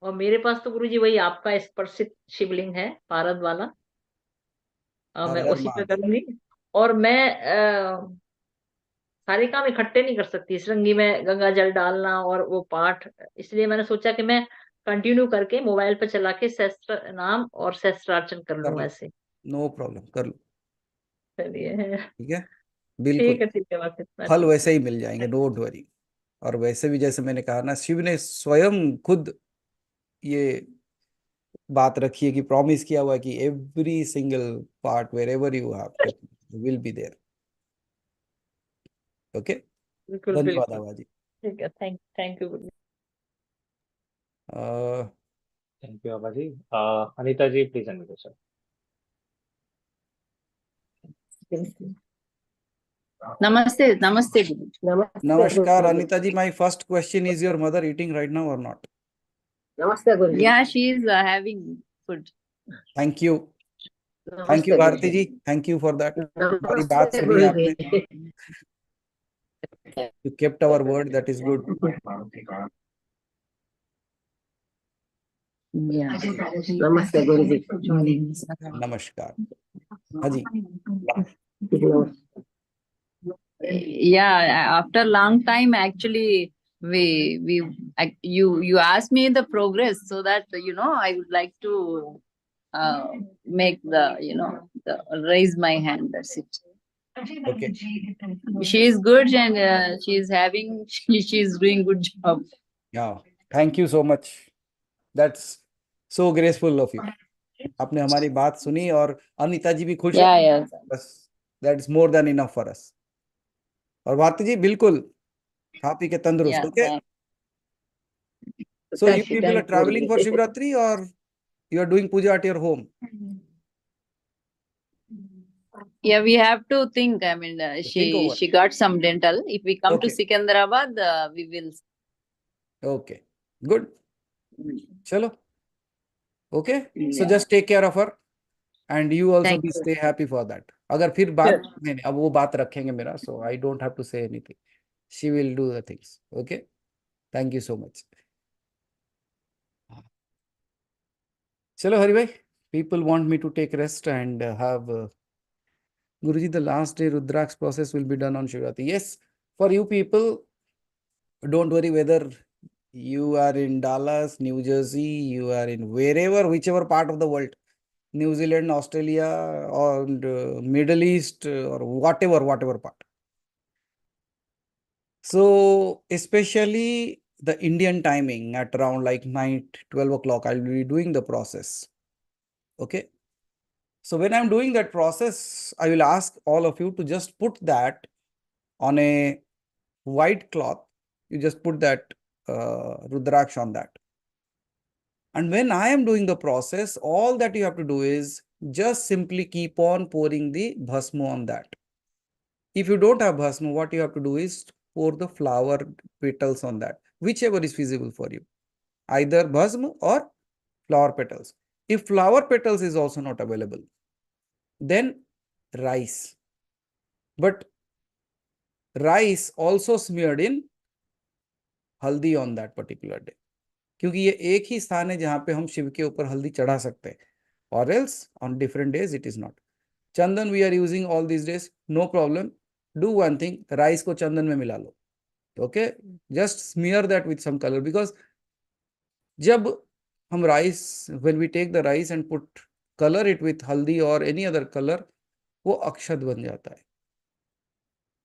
और मेरे पास तो गुरुजी वही आपका स्पर्शित शिवलिंग है, पारद वाला. हर मैं हर उसी पे महादेव. करूंगी. और मैं सारे काम इकट्ठे नहीं कर सकती, श्रृंगी में गंगा जल डालना और वो पाठ. इसलिए मैंने सोचा कि मैं कंटिन्यू करके मोबाइल पे चला के सहस्त्र नाम और सहस्त्रार्चन कर कर लूं लो, ऐसे. नो प्रॉब्लम, कर लो. चलिए. ठीक है, बिल्कुल. ठीक है, बस इतना फल ठीक वैसे है. ही मिल जाएंगे, डोंट वरी. और वैसे भी जैसे मैंने कहा ना, शिव ने स्वयं खुद ये बात रखी है कि प्रॉमिस किया हुआ है कि every single part wherever you have will be there. Okay, बिल्कुल धन्यवाद बिल्कुल. आवाजी. ठीक है, thank you Guru. Thank you Abha ji. Anita ji please unmute sir. नमस्ते नमस्ते गुरु. नमस्कार Anita ji, my first question is your mother eating right now or not? नमस्ते Guru. Yeah, she is having food. Thank you नमस्ते भारती गुरु. जी, थैंक यू फॉर दैट. हमारी नमस्ते बात सुनी गुरु आपने, जी. You kept our word, that is good. Yeah. नमस्ते गुरु जी. नमस्कार. हाँ जी. Yeah, after long time actually you asked me the progress, so that I would like to make the raise my hand. That's it. Okay. She is good, and she is doing good job. Yeah, thank you so much. That's so graceful of you. आपने हमारी बात सुनी और अनीता जी भी खुश है, Yeah. बस that's more than enough for us. और भारती जी बिल्कुल खा पी के तंदुरुस्त. Yeah, okay, thank- so you thank you, people are thank you. traveling for Shivratri or You are doing puja at your home. Yeah, we have to think. I mean, Think over. she got some dental. If we come to Okay. Sikandrabad, we will. Okay. Good. Chalo. Okay. So Yeah. just take care of her, and you also Thank be you. stay happy for that. अगर फिर बात Sure. नहीं अब वो बात रखेंगे मेरा, so I don't have to say anything. She will do the things. Okay. Thank you so much. Chalo Hari bhai. People want me to take rest and have Guruji, the last day Rudraksh process will be done on Shivratri. Yes, for you people, don't worry whether you are in Dallas, New Jersey, you are in wherever, whichever part of the world, New Zealand, Australia, or Middle East, or whatever part. So, especially the Indian timing at around like 12 o'clock, I'll be doing the process. Okay. So, when I'm doing that process, I will ask all of you to just put that on a white cloth. You just put that Rudraksh on that. And when I am doing the process, all that you have to do is just simply keep on pouring the bhasma on that. If you don't have bhasma, what you have to do is pour the flower petals on that, whichever is feasible for you, either bhasma or flower petals. If flower petals is also not available, then rice. But rice also smeared in haldi on that particular day. क्योंकि ये एक ही स्थान है जहां पे हम शिव के ऊपर हल्दी चढ़ा सकते हैं, or else on different days it is not. Chandan we are using all these days, no problem. Do one thing, rice को चंदन में मिला लो. Okay, just smear that with some color, because जब हम rice, when we take the rice and put color it with haldi or any other color, वो अक्षत बन जाता है,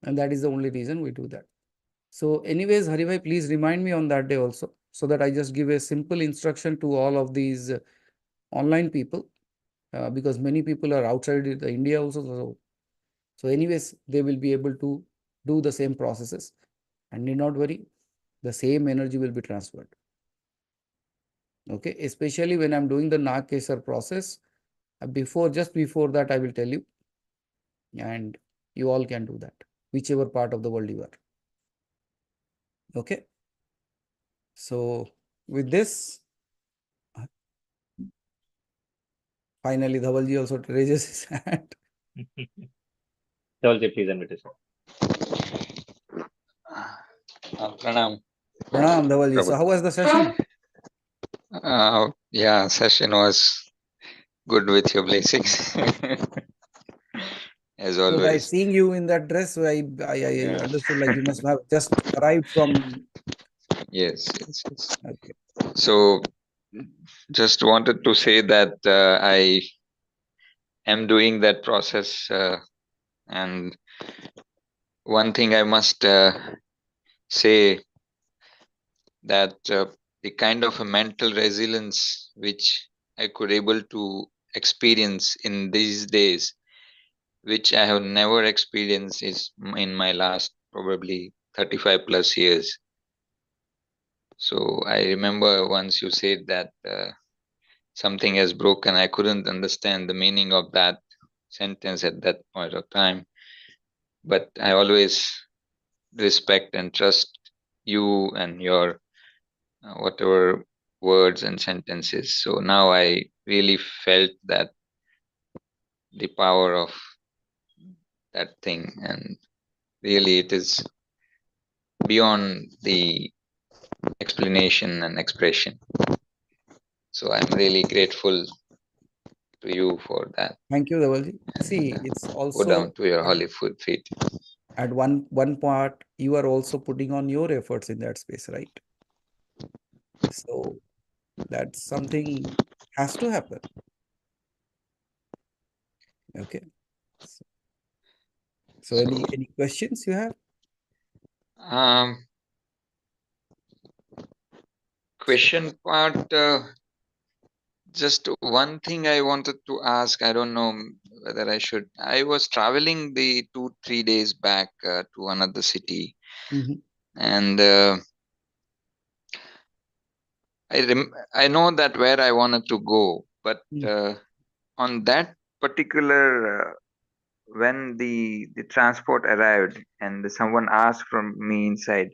and that is the only reason we do that. So anyways, Hari bhai, please remind me on that day also, so that I just give a simple instruction to all of these online people, because many people are outside India also. So anyways, they will be able to do the same processes, and need not worry, the same energy will be transferred. Okay, especially when I'm doing the Nag Kesar process, just before that, I will tell you, and you all can do that, whichever part of the world you are. Okay. So with this, finally, Dhavalji also raises his hand. Dhavalji, please unmute yourself. Pranam. Pranam, Dhavalji. So how was the session? Yeah, session was good with your blessings. As So by always. seeing you in that dress, I understood like you must have just arrived from. Yes. Okay. So just wanted to say that I am doing that process, and one thing I must say, that the kind of a mental resilience which I could able to experience in these days, which I have never experienced is in my last probably 35 plus years. So I remember once you said that something has broken. I couldn't understand the meaning of that sentence at that point of time. But I always respect and trust you and your whatever words and sentences. So now I really felt that the power of that thing, and really it is beyond the explanation and expression. So I'm really grateful to you for that. Thank you, Dhavalji. See, it's also go down to your holy feet. At one part, you are also putting on your efforts in that space, right? So that's something has to happen. Okay. So any questions you have? Question part, just one thing I wanted to ask. I don't know whether I should. I was traveling the 2-3 days back to another city, and I know that where I wanted to go, But on that particular, when the transport arrived and someone asked from me inside,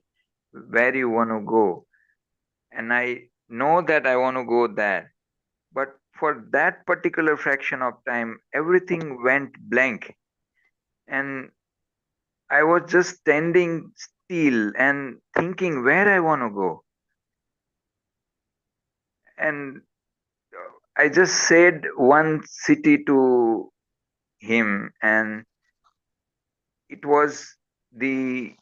where you want to go? And I know that I want to go there. But for that particular fraction of time, everything went blank. And I was just standing still and thinking where I want to go. And I just said one city to him, and it was the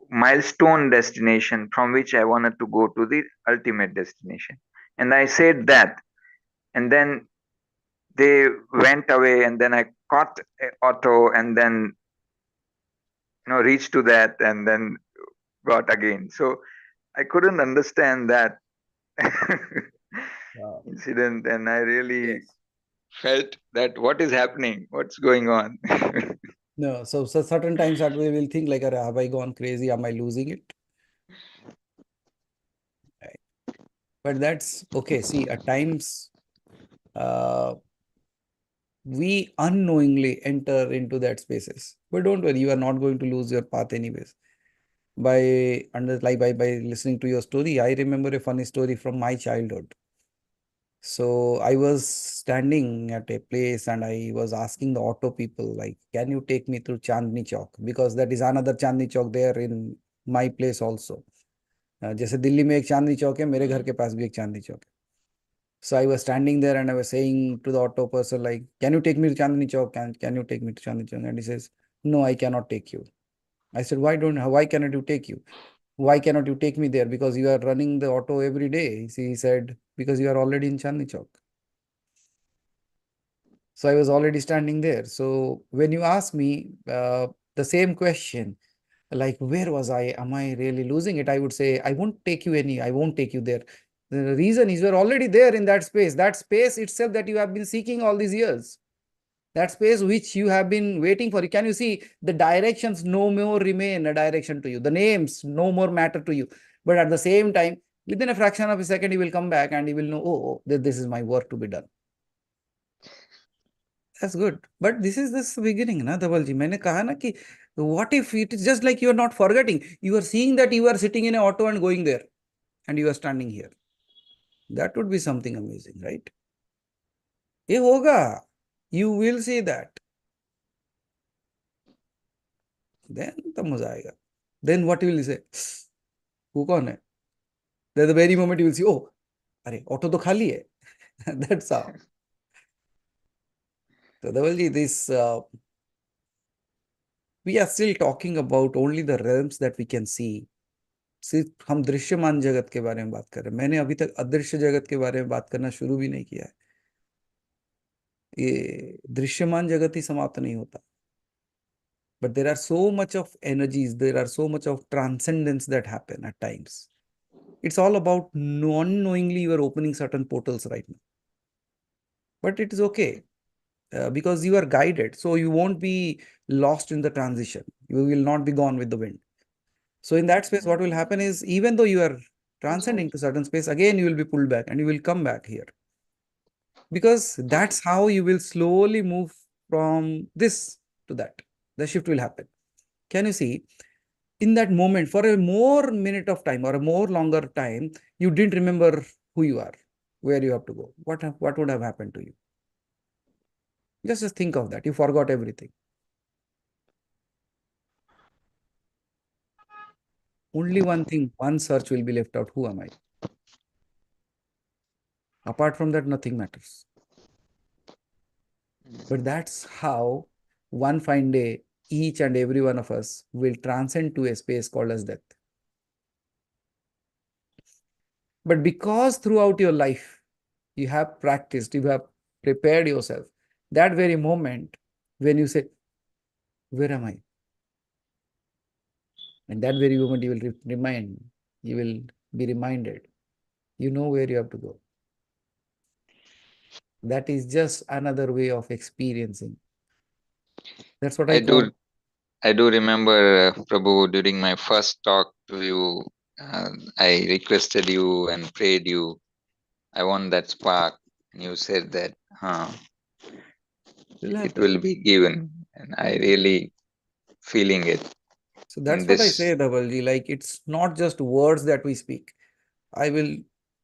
milestone destination from which I wanted to go to the ultimate destination. And I said that, and then they went away, and then I caught an auto, and then reached to that, and then got again. So I couldn't understand that incident, and I really felt that what is happening, what's going on. No, so certain times that we will think like, have I gone crazy? Am I losing it? Right. But that's okay. See, at times we unknowingly enter into that spaces. But don't worry, you are not going to lose your path anyways. By listening to your story, I remember a funny story from my childhood. So I was standing at a place and I was asking the auto people, like, can you take me through Chandni Chowk? Because that is another Chandni Chowk there in my place also. जैसे दिल्ली में एक चांदनी चौक है, मेरे घर के पास भी एक चांदनी चौक है. So I was standing there and I was saying to the auto person, like, can you take me to Chandni Chowk? Can you take me to Chandni Chowk? And he says, no, I cannot take you. I said, why cannot you take you? Why cannot you take me there? Because you are running the auto every day. He said, because you are already in Chandni Chowk. So I was already standing there. So when you ask me the same question, like, where was I? Am I really losing it? I would say, I won't take you there. The reason is you're already there in that space itself that you have been seeking all these years. That space which you have been waiting for. Can you see the directions no more remain a direction to you? The names no more matter to you. But at the same time, within a fraction of a second, you will come back and you will know, oh, this is my work to be done. That's good. But this is this beginning, na, Dhavalji. मैंने कहा ना कि what if it is just like you are not forgetting? You are seeing that you are sitting in an auto and going there, and you are standing here. That would be something amazing, right? ये होगा. You will see that. Then तब मजा आएगा. Then what will you say? वो कौन है? Then the very moment you will see, oh, अरे auto तो खाली है. That's how. So Dhavalji, this we are still talking about only the realms that we can see. सिर्फ हम दृश्यमान जगत के बारे में बात कर रहे हैं. मैंने अभी तक अदृश्य जगत के बारे में बात करना शुरू भी नहीं किया है. ये दृश्यमान जगत ही समाप्त नहीं होता. But there are so much of energies, there are so much of transcendence that happen at times. It's all about unknowingly you are opening certain portals right now. But it is okay because you are guided. So you won't be lost in the transition. You will not be gone with the wind. So in that space, what will happen is, even though you are transcending to certain space, again, you will be pulled back and you will come back here. Because that's how you will slowly move from this to that. The shift will happen. Can you see? In that moment, for a more minute of time or a more longer time, you didn't remember who you are, where you have to go. What would have happened to you? Just think of that. You forgot everything. Only one thing, one search will be left out. Who am I? Apart from that, nothing matters. But that's how one fine day, each and every one of us will transcend to a space called as death. But because throughout your life, you have practiced, you have prepared yourself, that very moment when you say, where am I? And that very moment you will you will be reminded, you know where you have to go. That is just another way of experiencing. That's what I do. I do remember, Prabhu, during my first talk to you, I requested you and prayed you. I want that spark. You said that, It will it happen. will be given, and I really feeling it So that's in what I this. say, Dhavalji, like it's not just words that we speak. I will,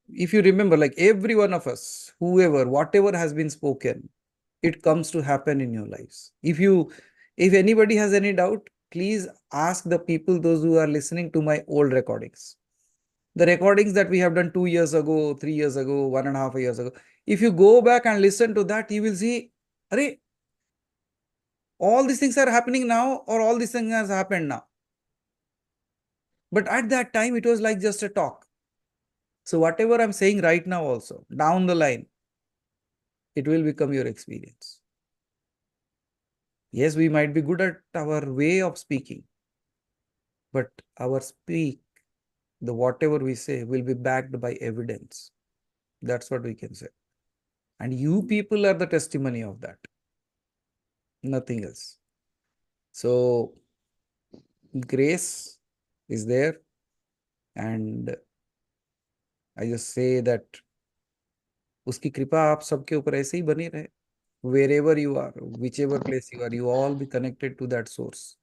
if you remember, like every one of us, whoever, whatever has been spoken, it comes to happen in your lives. If anybody has any doubt, please ask the people, those who are listening to my old recordings. The recordings that we have done 2 years ago, 3 years ago, 1.5 years ago. If you go back and listen to that, you will see, Arey, all these things are happening now, or all these things has happened now. But at that time, it was like just a talk. So whatever I'm saying right now also, down the line, it will become your experience. Yes, we might be good at our way of speaking, but our the whatever we say will be backed by evidence. That's what we can say. And you people are the testimony of that. Nothing else. So grace is there, and I just say that उसकी कृपा आप सबके ऊपर ऐसे ही बनी रहे. Wherever you are, whichever place you are, you all be connected to that source.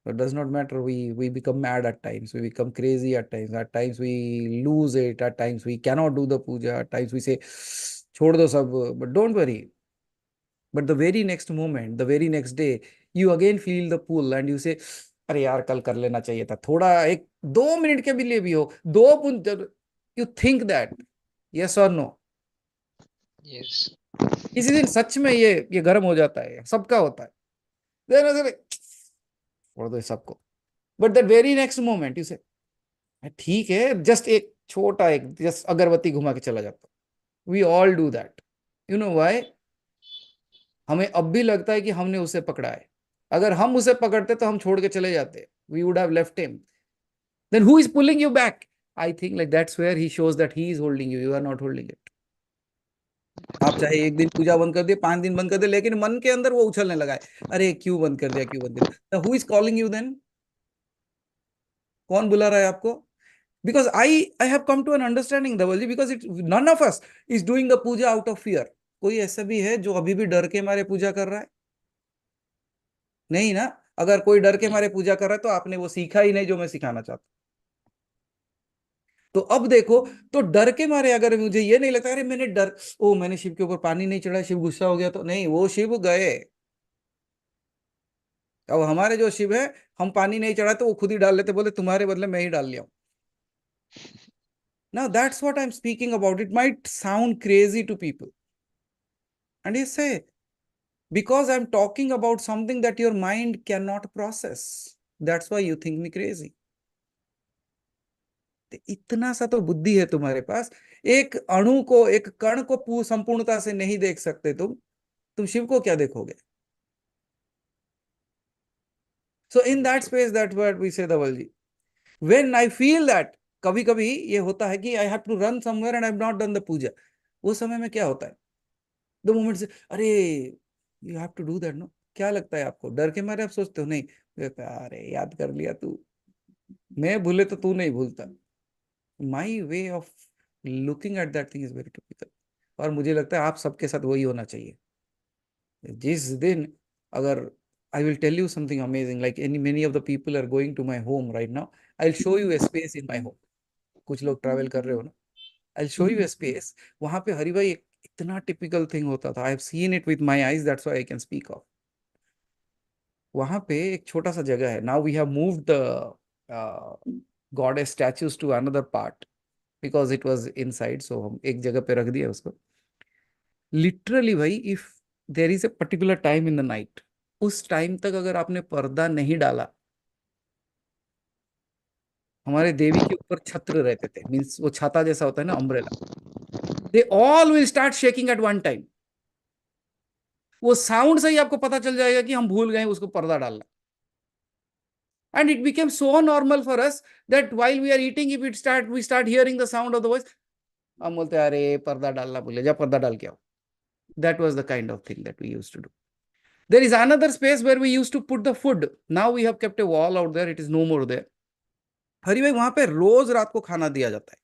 It does not matter. We become mad at times. We become crazy at times. At times we lose it. At times we cannot do the puja. At times we say, "Chhod do sab." But don't worry. But the very next moment, the very next day, you again feel the pull and you say, "अरे यार कल कर लेना चाहिए था. थोड़ा एक 2 minute के लिए भी हो. 2 you think that, yes or no? Yes. किसी दिन सच में ये गर्म हो जाता है. सबका होता है. Then छोड़ दो सबको. But that very next moment you say, ठीक है, जस्ट एक छोटा एक जस्ट अगरबत्ती घुमा के चला जाता. We all do that. You know why? हमें अब भी लगता है कि हमने उसे पकड़ा है. अगर हम उसे पकड़ते तो हम छोड़ के चले जाते. We would have left him. Then who is pulling you back? I think like that's where he shows that he is holding you. You are not holding it. आप चाहे एक दिन पूजा बंद कर दिए, 5 दिन बंद कर दिए, लेकिन मन के अंदर वो उछलने लगा है. अरे क्यों बंद कर दिया, क्यों बंद कर दिया? Who is calling you then? कौन बुला रहा है आपको? Because I have come to an understanding, Dhavalji, because none of us is doing the puja out of fear. कोई ऐसा भी है जो अभी भी डर के मारे पूजा कर रहा है? नहीं ना. अगर कोई डर के मारे पूजा कर रहा है तो आपने वो सीखा ही नहीं जो मैं सिखाना चाहता. तो अब देखो, तो डर के मारे अगर मुझे ये नहीं लगता, अरे मैंने शिव के ऊपर पानी नहीं चढ़ाया, शिव गुस्सा हो गया, तो नहीं, वो शिव गए. अब हमारे जो शिव है, हम पानी नहीं चढ़ाते, वो खुद ही डाल लेते, बोले तुम्हारे बदले मैं ही डाल लिया. Now that's what I'm speaking about. It might sound crazy to people. And you say, because I'm talking about something that your mind cannot process. That's why you think me crazy. इतना सा तो बुद्धि है तुम्हारे पास. एक अणु को, एक कण को संपूर्णता से नहीं देख सकते तुम शिव को क्या देखोगे? So in that space, that's what we say, Dhavalji. When I feel that, कभी कभी ये होता है कि I have to run somewhere and I have not done the puja. वो समय में क्या होता है? The moment से, अरे you have to do that, no? क्या लगता है आपको? डर के मारे आप सोचते हो? नहीं, अरे याद कर लिया तू, मैं भूले तो तू नहीं भूलता. My way of looking at that thing is very typical. और मुझे लगता है आप सबके साथ वही होना चाहिए. जिस दिन अगर I will tell you something amazing, like many of the people are going to my home right now. I'll show you a space in my home. कुछ लोग ट्रैवल कर रहे हो ना, I'll show you a space. वहां पे हरि भाई इतना टिपिकल थिंग होता था. I have seen it with my eyes, that's why I can speak of. वहां पे एक छोटा सा जगह है. Now we have moved the goddess statues to another part because it was inside, so हम एक जगह पे रख दिया उसको. Literally भाई, if there is a particular time in the night, उस टाइम तक अगर आपने पर्दा नहीं डाला, हमारे देवी के ऊपर छत्र रहते थे, मीन्स वो छाता जैसा होता है ना, umbrella. They all will start shaking at one time. वो साउंड से ही आपको पता चल जाएगा कि हम भूल गए उसको पर्दा डालना. And it became so normal for us that while we are eating, if we start hearing the sound of the voice, हम बोलते हैं अरे पर्दा डालना भूले, जा पर्दा डाल के आओ. That was the kind of thing that we used to do. There is another space where we used to put the food. Now we have kept a wall out there. It is no more there. हरी भाई, वहां पे रोज रात को खाना दिया जाता है.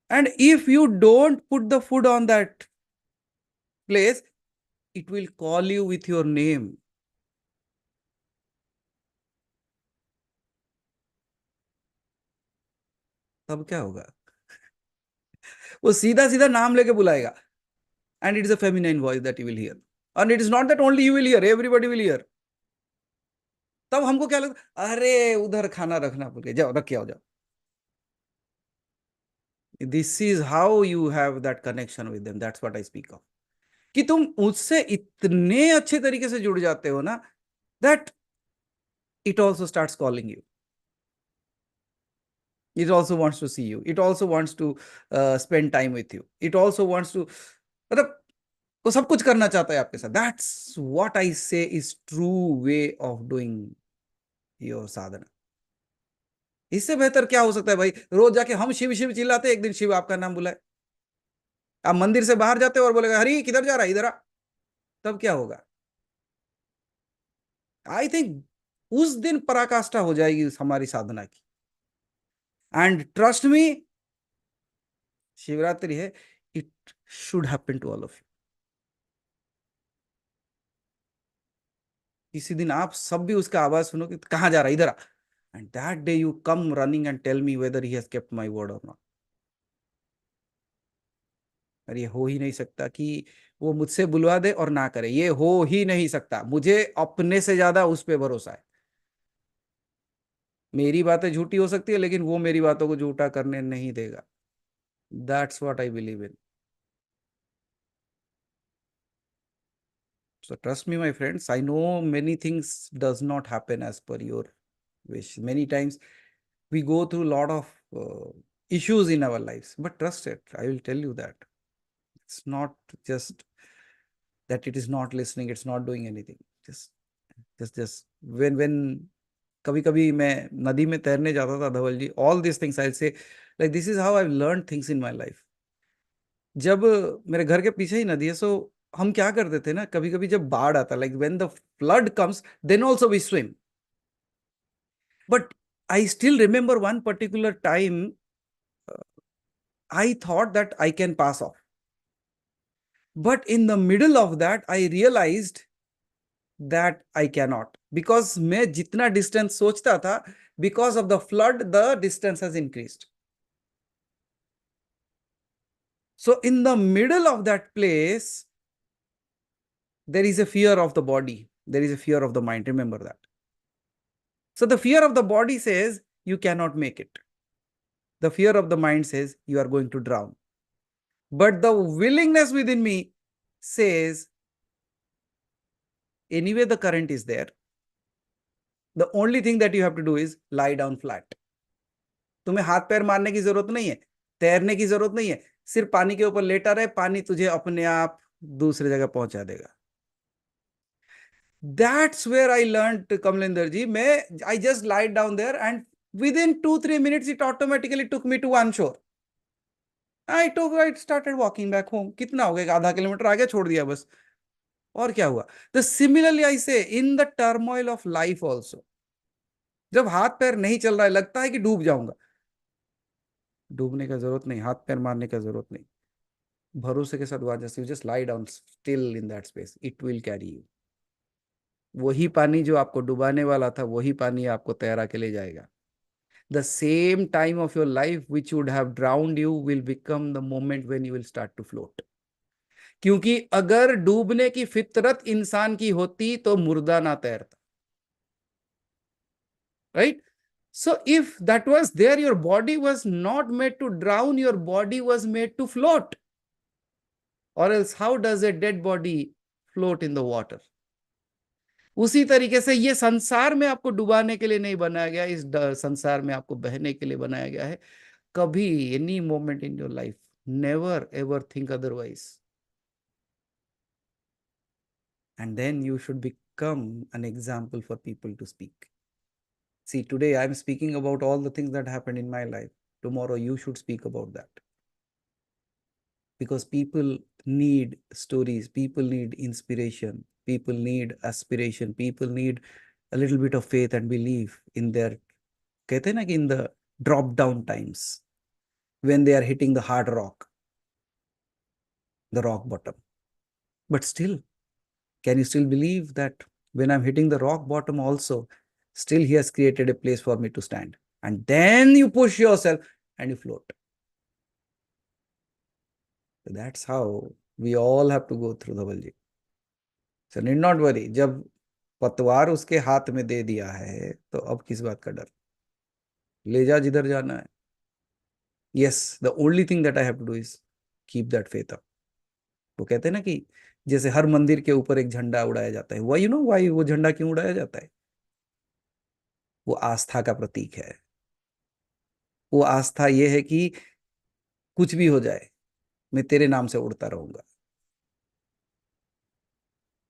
And if you don't put the food on that place, it will call you with your name. तब क्या होगा? वो सीधा सीधा नाम लेके बुलाएगा. And it is a feminine voice that you will hear. And it is not that only you will hear, everybody will hear. तब हमको क्या लगता, अरे उधर खाना रखना भूल गए, जाओ रख के आओ जाओ. This is how you have that connection with them. That's what I speak of. कि तुम उससे इतने अच्छे तरीके से जुड़ जाते हो ना, that it also starts calling you. It also wants to see you. It also wants to spend time with you. It also wants to, मतलब वो सब कुछ करना चाहता है आपके साथ. That's what I say is true way of doing your sadhana. इससे बेहतर क्या हो सकता है भाई? रोज जाके हम शिव शिव चिल्लाते, एक दिन शिव आपका नाम बुलाए. आप मंदिर से बाहर जाते हो और बोलेगा, हरी किधर जा रहा है, इधर आ. तब क्या होगा? आई थिंक उस दिन पराकाष्ठा हो जाएगी हमारी साधना की. एंड ट्रस्ट मी, शिवरात्रि है, it should happen to all of you. किसी दिन आप सब भी उसका आवाज सुनो कि कहां जा रहा है, इधर आ. And that day you come running and tell me whether he has kept my word or not. और ये हो ही नहीं सकता कि वो मुझसे बुलवा दे और ना करे. ये हो ही नहीं सकता. मुझे अपने से ज्यादा उस पर भरोसा है. मेरी बातें झूठी हो सकती है, लेकिन वो मेरी बातों को झूठा करने नहीं देगा. That's what I believe in. So trust me, my friends, I know many things does not happen as per your wish. Many times we go through a lot of issues in our lives, but trust it. I will tell you that it's not just that it is not listening, it's not doing anything. Just when कभी कभी मैं नदी में तैरने जाता था धवल जी, all these things I'll say like this is how I've learned things in my life. जब मेरे घर के पीछे ही नदी है, सो हम क्या करते थे ना, कभी कभी जब बाढ़ आता, like when the flood comes, then also we swim. But I still remember one particular time I thought that I can pass off. But in the middle of that, I realized that I cannot. Because मैं जितना distance सोचता था, because of the flood, the distance has increased. So in the middle of that place, there is a fear of the body. There is a fear of the mind. Remember that. So the fear of the body says you cannot make it. The fear of the mind says you are going to drown. But the willingness within me says, anyway, the current is there. The only thing that you have to do is lie down flat. तुम्हें हाथ पैर मारने की जरूरत नहीं है, तैरने की जरूरत नहीं है, सिर्फ पानी के ऊपर लेटा रहे, पानी तुझे अपने आप दूसरी जगह पहुंचा देगा. That's where I learned, Kamlender ji. I just lied down there, and within 2-3 minutes, it automatically took me to one shore. I started walking back home. कितना हो गया? आधा किलोमीटर आगे छोड़ दिया बस. और क्या हुआ? The similarly I say in the turmoil of life also. जब हाथ पैर नहीं चल रहा है, लगता है कि डूब जाऊंगा. डूबने का जरूरत नहीं, हाथ पैर मारने का जरूरत नहीं. भरोसे के साथ वहां you just lie down still in that space. It will carry you. वही पानी जो आपको डुबाने वाला था, वही पानी आपको तैरा के ले जाएगा. The same time of your life which would have drowned you will become the moment when you will start to float. क्योंकि अगर डूबने की फितरत इंसान की होती तो मुर्दा ना तैरता. Right? So if that was there, your body was not made to drown, your body was made to float. Or else how does a dead body float in the water? उसी तरीके से ये संसार में आपको डुबाने के लिए नहीं बनाया गया, इस संसार में आपको बहने के लिए बनाया गया है. कभी any moment in your life, never ever think otherwise. And then you should become an example for people to speak. See, today I am speaking about all the things that happened in my life. Tomorrow you should speak about that. Because people need stories, people need inspiration, people need aspiration, people need a little bit of faith and belief in their, कहते हैं ना कि in the drop down times. when they are hitting the hard rock, the rock bottom. But still, can you still believe that when I'm hitting the rock bottom also, still he has created a place for me to stand? And then you push yourself and you float. So that's how we all have to go through, Dhavalji. So need not worry. जब पतवार उसके हाथ में दे दिया है तो अब किस बात का डर? ले जा जिधर जाना है. Yes, the only thing that I have to do is keep that faith up. वो कहते हैं ना कि जैसे हर मंदिर के ऊपर एक झंडा उड़ाया जाता है. Why, you know why वो झंडा क्यों उड़ाया जाता है? वो आस्था का प्रतीक है. वो आस्था ये है कि कुछ भी हो जाए मैं तेरे नाम से उड़ता रहूंगा.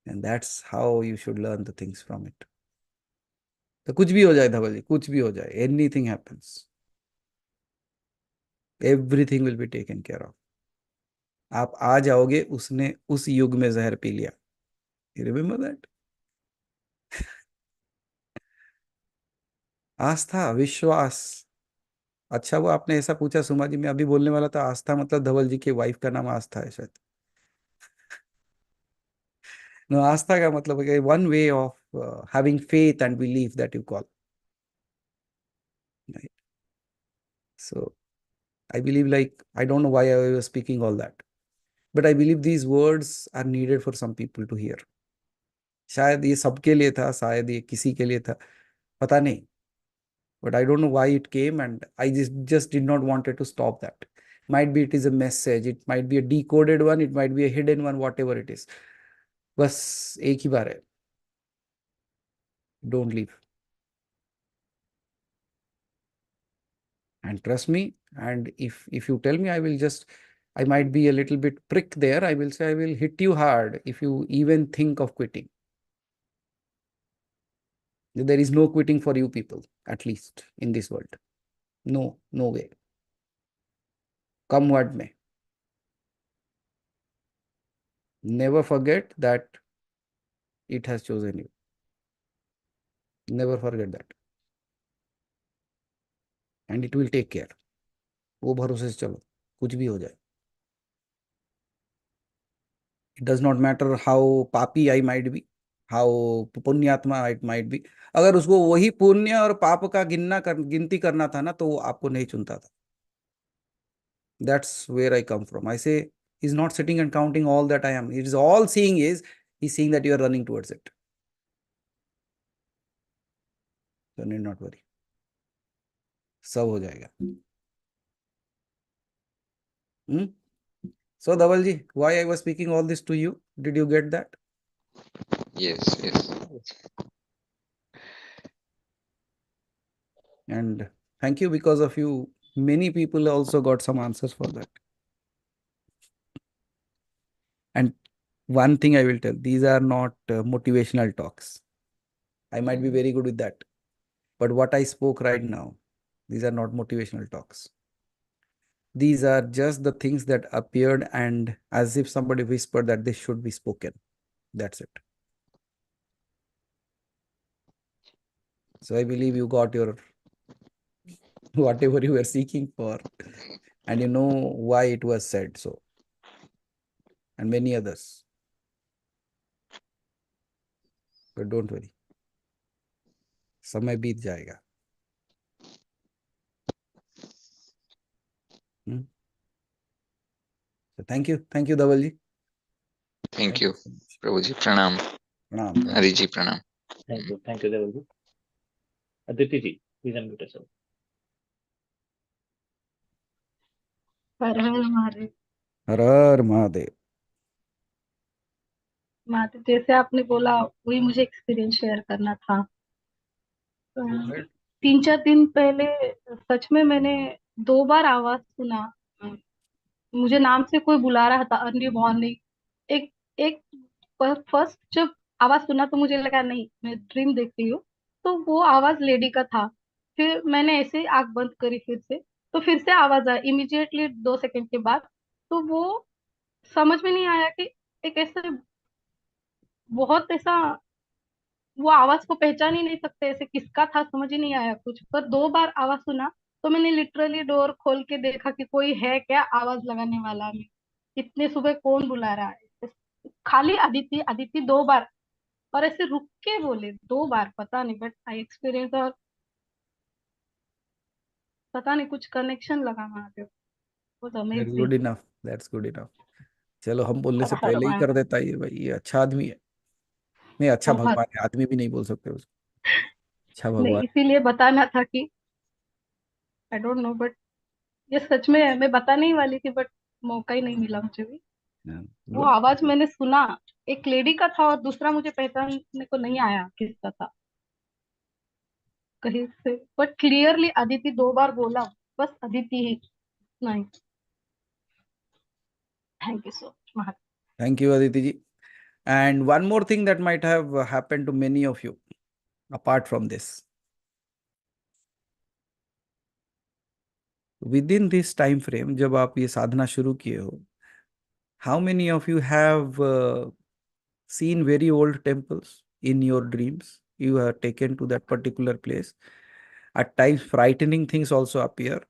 And that's how you should learn the things from it. तो कुछ भी हो जाए धवल जी, कुछ भी हो जाए, anything happens, everything will be taken care of. आप आ जाओगे, उसने उस युग में जहर पी लिया. You remember that? आस्था, विश्वास. अच्छा वो आपने ऐसा पूछा सुमा जी, मैं अभी बोलने वाला था आस्था मतलब धवल जी की वाइफ का नाम आस्था है शायद. No, आस्था का मतलब है one way of having faith and belief that you call. Right. So I believe, like, I don't know why I was speaking all that, but I believe these words are needed for some people to hear. शायद ये सबके लिए था, शायद ये किसी के लिए था, पता नहीं. But I don't know why it came, and I just did not wanted to stop that. Might be it is a message, it might be a decoded one, it might be a hidden one, whatever it is. बस एक ही बार है. Don't leave. And trust me, and if you tell me, I might be a little bit prick there, I will say I will hit you hard if you even think of quitting. There is no quitting for you people, at least in this world. No way. Come what may. Never forget that it has chosen you. Never forget that. And it will take care. वो भरोसे से चलो, कुछ भी हो जाए. It does not matter how papi I might be, how पुण्यात्मा it might be. अगर उसको वही पुण्य और पाप का गिनती करना था ना, तो वो आपको नहीं चुनता था. That's where I come from. I say he's not sitting and counting all that I am. It is all seeing is he's seeing that you are running towards it. So need not worry. सब हो जाएगा. So Dhavalji, why I was speaking all this to you? Did you get that? Yes. And thank you, because of you, many people also got some answers for that. And one thing I will tell, these are not motivational talks. I might be very good with that. But what I spoke right now, these are not motivational talks. These are just the things that appeared, and as if somebody whispered that this should be spoken. That's it. So I believe you got your whatever you were seeking for, and you know why it was said so, and many others. But don't worry, समय बीत जाएगा. So thank you, Dhavalji. Thank you, Prabhuji. Pranam. Hariji, pranam. Thank you, Dhavalji. Aditi ji, please unmute yourself. हर हर महादेव. हर हर महादेव. महादेव, जैसे आपने बोला वही मुझे एक्सपीरियंस शेयर करना था. 3-4 दिन पहले सच में मैंने 2 बार आवाज सुना. मुझे नाम से कोई बुला रहा था, अर्ली मॉर्निंग. एक फर्स्ट जब आवाज सुना तो मुझे लगा नहीं, मैं ड्रीम देख रही हूँ. तो वो आवाज लेडी का था. फिर मैंने ऐसे ही आंख बंद करी फिर से, तो फिर से आवाज आई इमीडिएटली 2 सेकंड के बाद. तो वो समझ में नहीं आया कि एक ऐसे बहुत ऐसा, वो आवाज को पहचान ही नहीं सकते, ऐसे किसका था समझ ही नहीं आया कुछ. पर 2 बार आवाज सुना तो मैंने लिटरली डोर खोल के देखा कि कोई है क्या आवाज लगाने वाला में, इतने सुबह कौन बुला रहा है। खाली अदिति अदिति 2 बार, और ऐसे रुक के बोले 2 बार, पता नहीं, बट आई एक्सपीरियंस। और पता नहीं कुछ कनेक्शन लगा वहां पे, बहुत That's amazing. good enough. That's good enough. चलो, हम बोलने से अच्छा पहले ही लगा, कर देता है ये भाई, ये अच्छा आदमी है। नहीं, अच्छा बहुत। भगवान है, आदमी भी नहीं बोल सकते उसको, अच्छा नहीं, भगवान। इसीलिए बताना था कि आई डोंट नो, बट ये सच में है, मैं बताने ही वाली थी, बट मौका ही नहीं मिला मुझे भी। वो गुड। आवाज मैंने सुना, एक लेडी का था, और दूसरा मुझे पहचानने को नहीं आया किसका था, कहीं से, बट क्लियरली अदिति 2 बार बोला, बस अदिति ही। नहीं, thank you so much. Thank you, Aditi ji. And one more thing that might have happened to many of you, apart from this. Within this time frame, जब आप ये साधना शुरू किए हो, how many of you have seen very old temples in your dreams? You are taken to that particular place. At times, frightening things also appear,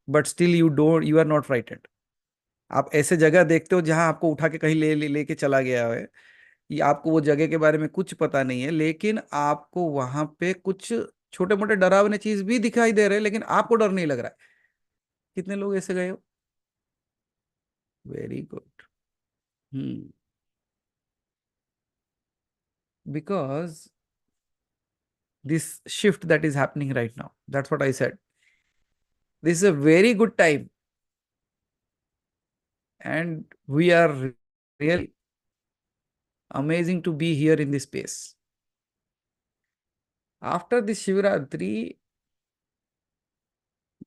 but still you are not frightened. आप ऐसे जगह देखते हो जहां आपको उठा के कहीं लेके चला गया है, ये आपको वो जगह के बारे में कुछ पता नहीं है, लेकिन आपको वहां पे कुछ छोटे मोटे डरावने चीज भी दिखाई दे रहे हैं, लेकिन आपको डर नहीं लग रहा है। कितने लोग ऐसे गए हो? Very good. Because this shift that is happening right now, that's what I said. This is a very good time, and we are really amazing to be here in this space. After this Shivratri,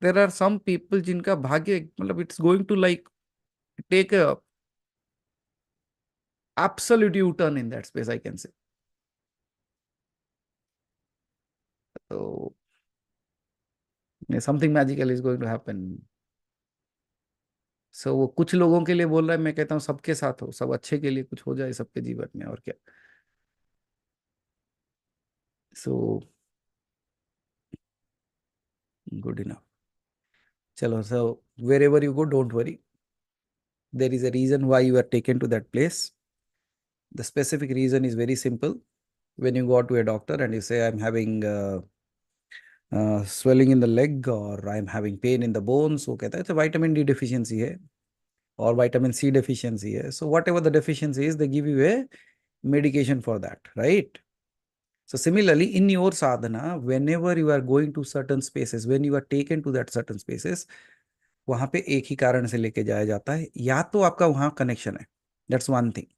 there are some people जिनका भाग्य मतलब it's going to like take a absolute U-turn in that space, I can say. So something magical is going to happen. So वो कुछ लोगों के लिए बोल रहा है, मैं कहता हूँ सबके साथ हो, सब अच्छे के लिए कुछ हो जाए सबके जीवन में, और क्या। So good enough. Chalo, so wherever you go, don't worry. There is a reason why you are taken to that place. The specific reason is very simple. When you go to a doctor and you say, I'm having swelling in the leg, or I'm having pain in the bones, वो कहता है तो vitamin D deficiency है or vitamin C deficiency है. So whatever the deficiency is, they give you a medication for that, right? So similarly, in your sadhana, whenever you are going to certain spaces, when you are taken to that certain spaces, वहां पे एक ही कारण से लेके जाया जाता है, या तो आपका वहां कनेक्शन है. That's one thing.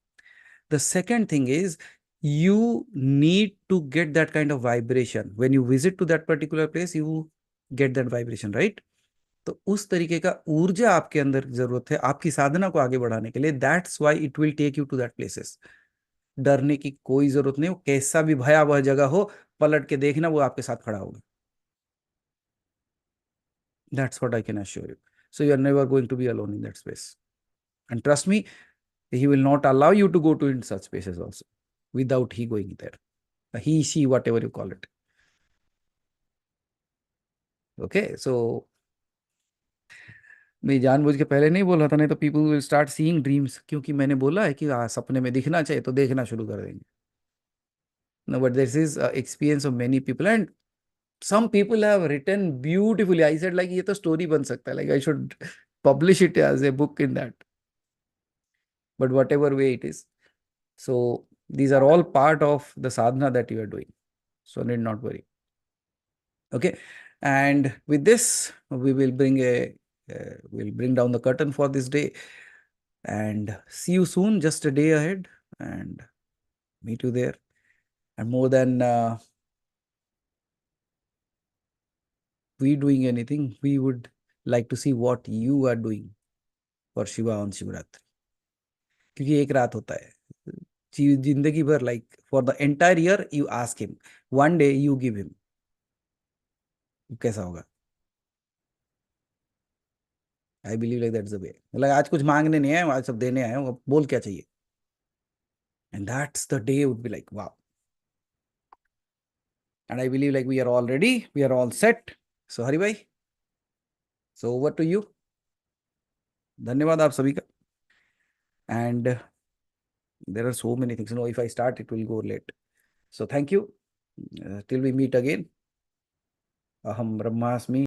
The second thing is you need to get that kind of vibration. When you visit to that particular place, you get that vibration, right? तो उस तरीके का ऊर्जा आपके अंदर जरूरत है आपकी साधना को आगे बढ़ाने के लिए. That's why it will take you to that places. डरने की कोई जरूरत नहीं, वो कैसा भी भयावह जगह हो, पलट के देखना, वो आपके साथ खड़ा होगा. That's what I can assure you. So you are never going to be alone in that space. And trust me, he will not allow you to go to in such spaces also without he going there. He, she, whatever you call it. Okay, so मैं जानबूझ के पहले नहीं बोला था, नहीं तो people will start seeing dreams, क्योंकि मैंने बोला है कि सपने में दिखना चाहिए तो देखना शुरू कर देंगे. No, but this is experience of many people, and some people have written beautifully. I said like ये तो story बन सकता है, like I should publish it as a book in that. But whatever way it is, so these are all part of the sadhana that you are doing. So need not worry. Okay, and with this we will bring we'll bring down the curtain for this day, and see you soon, just a day ahead, and meet you there. And more than we doing anything, we would like to see what you are doing for Shiva on Shivratri. क्योंकि एक रात होता है, जिंदगी भर, like for the entire year you ask him, one day you give him. कैसा होगा? I believe like that's the way. मतलब आज कुछ मांगने नहीं आए, आज सब देने आए हो, बोल क्या चाहिए. And that's the day would be like, wow. And I believe like we are all ready, we are all set. So Hari bhai, So over to you. धन्यवाद आप सभी का. And there are so many things. If I start, it will go late. So thank you. Till we meet again. Aham Brahmasmi.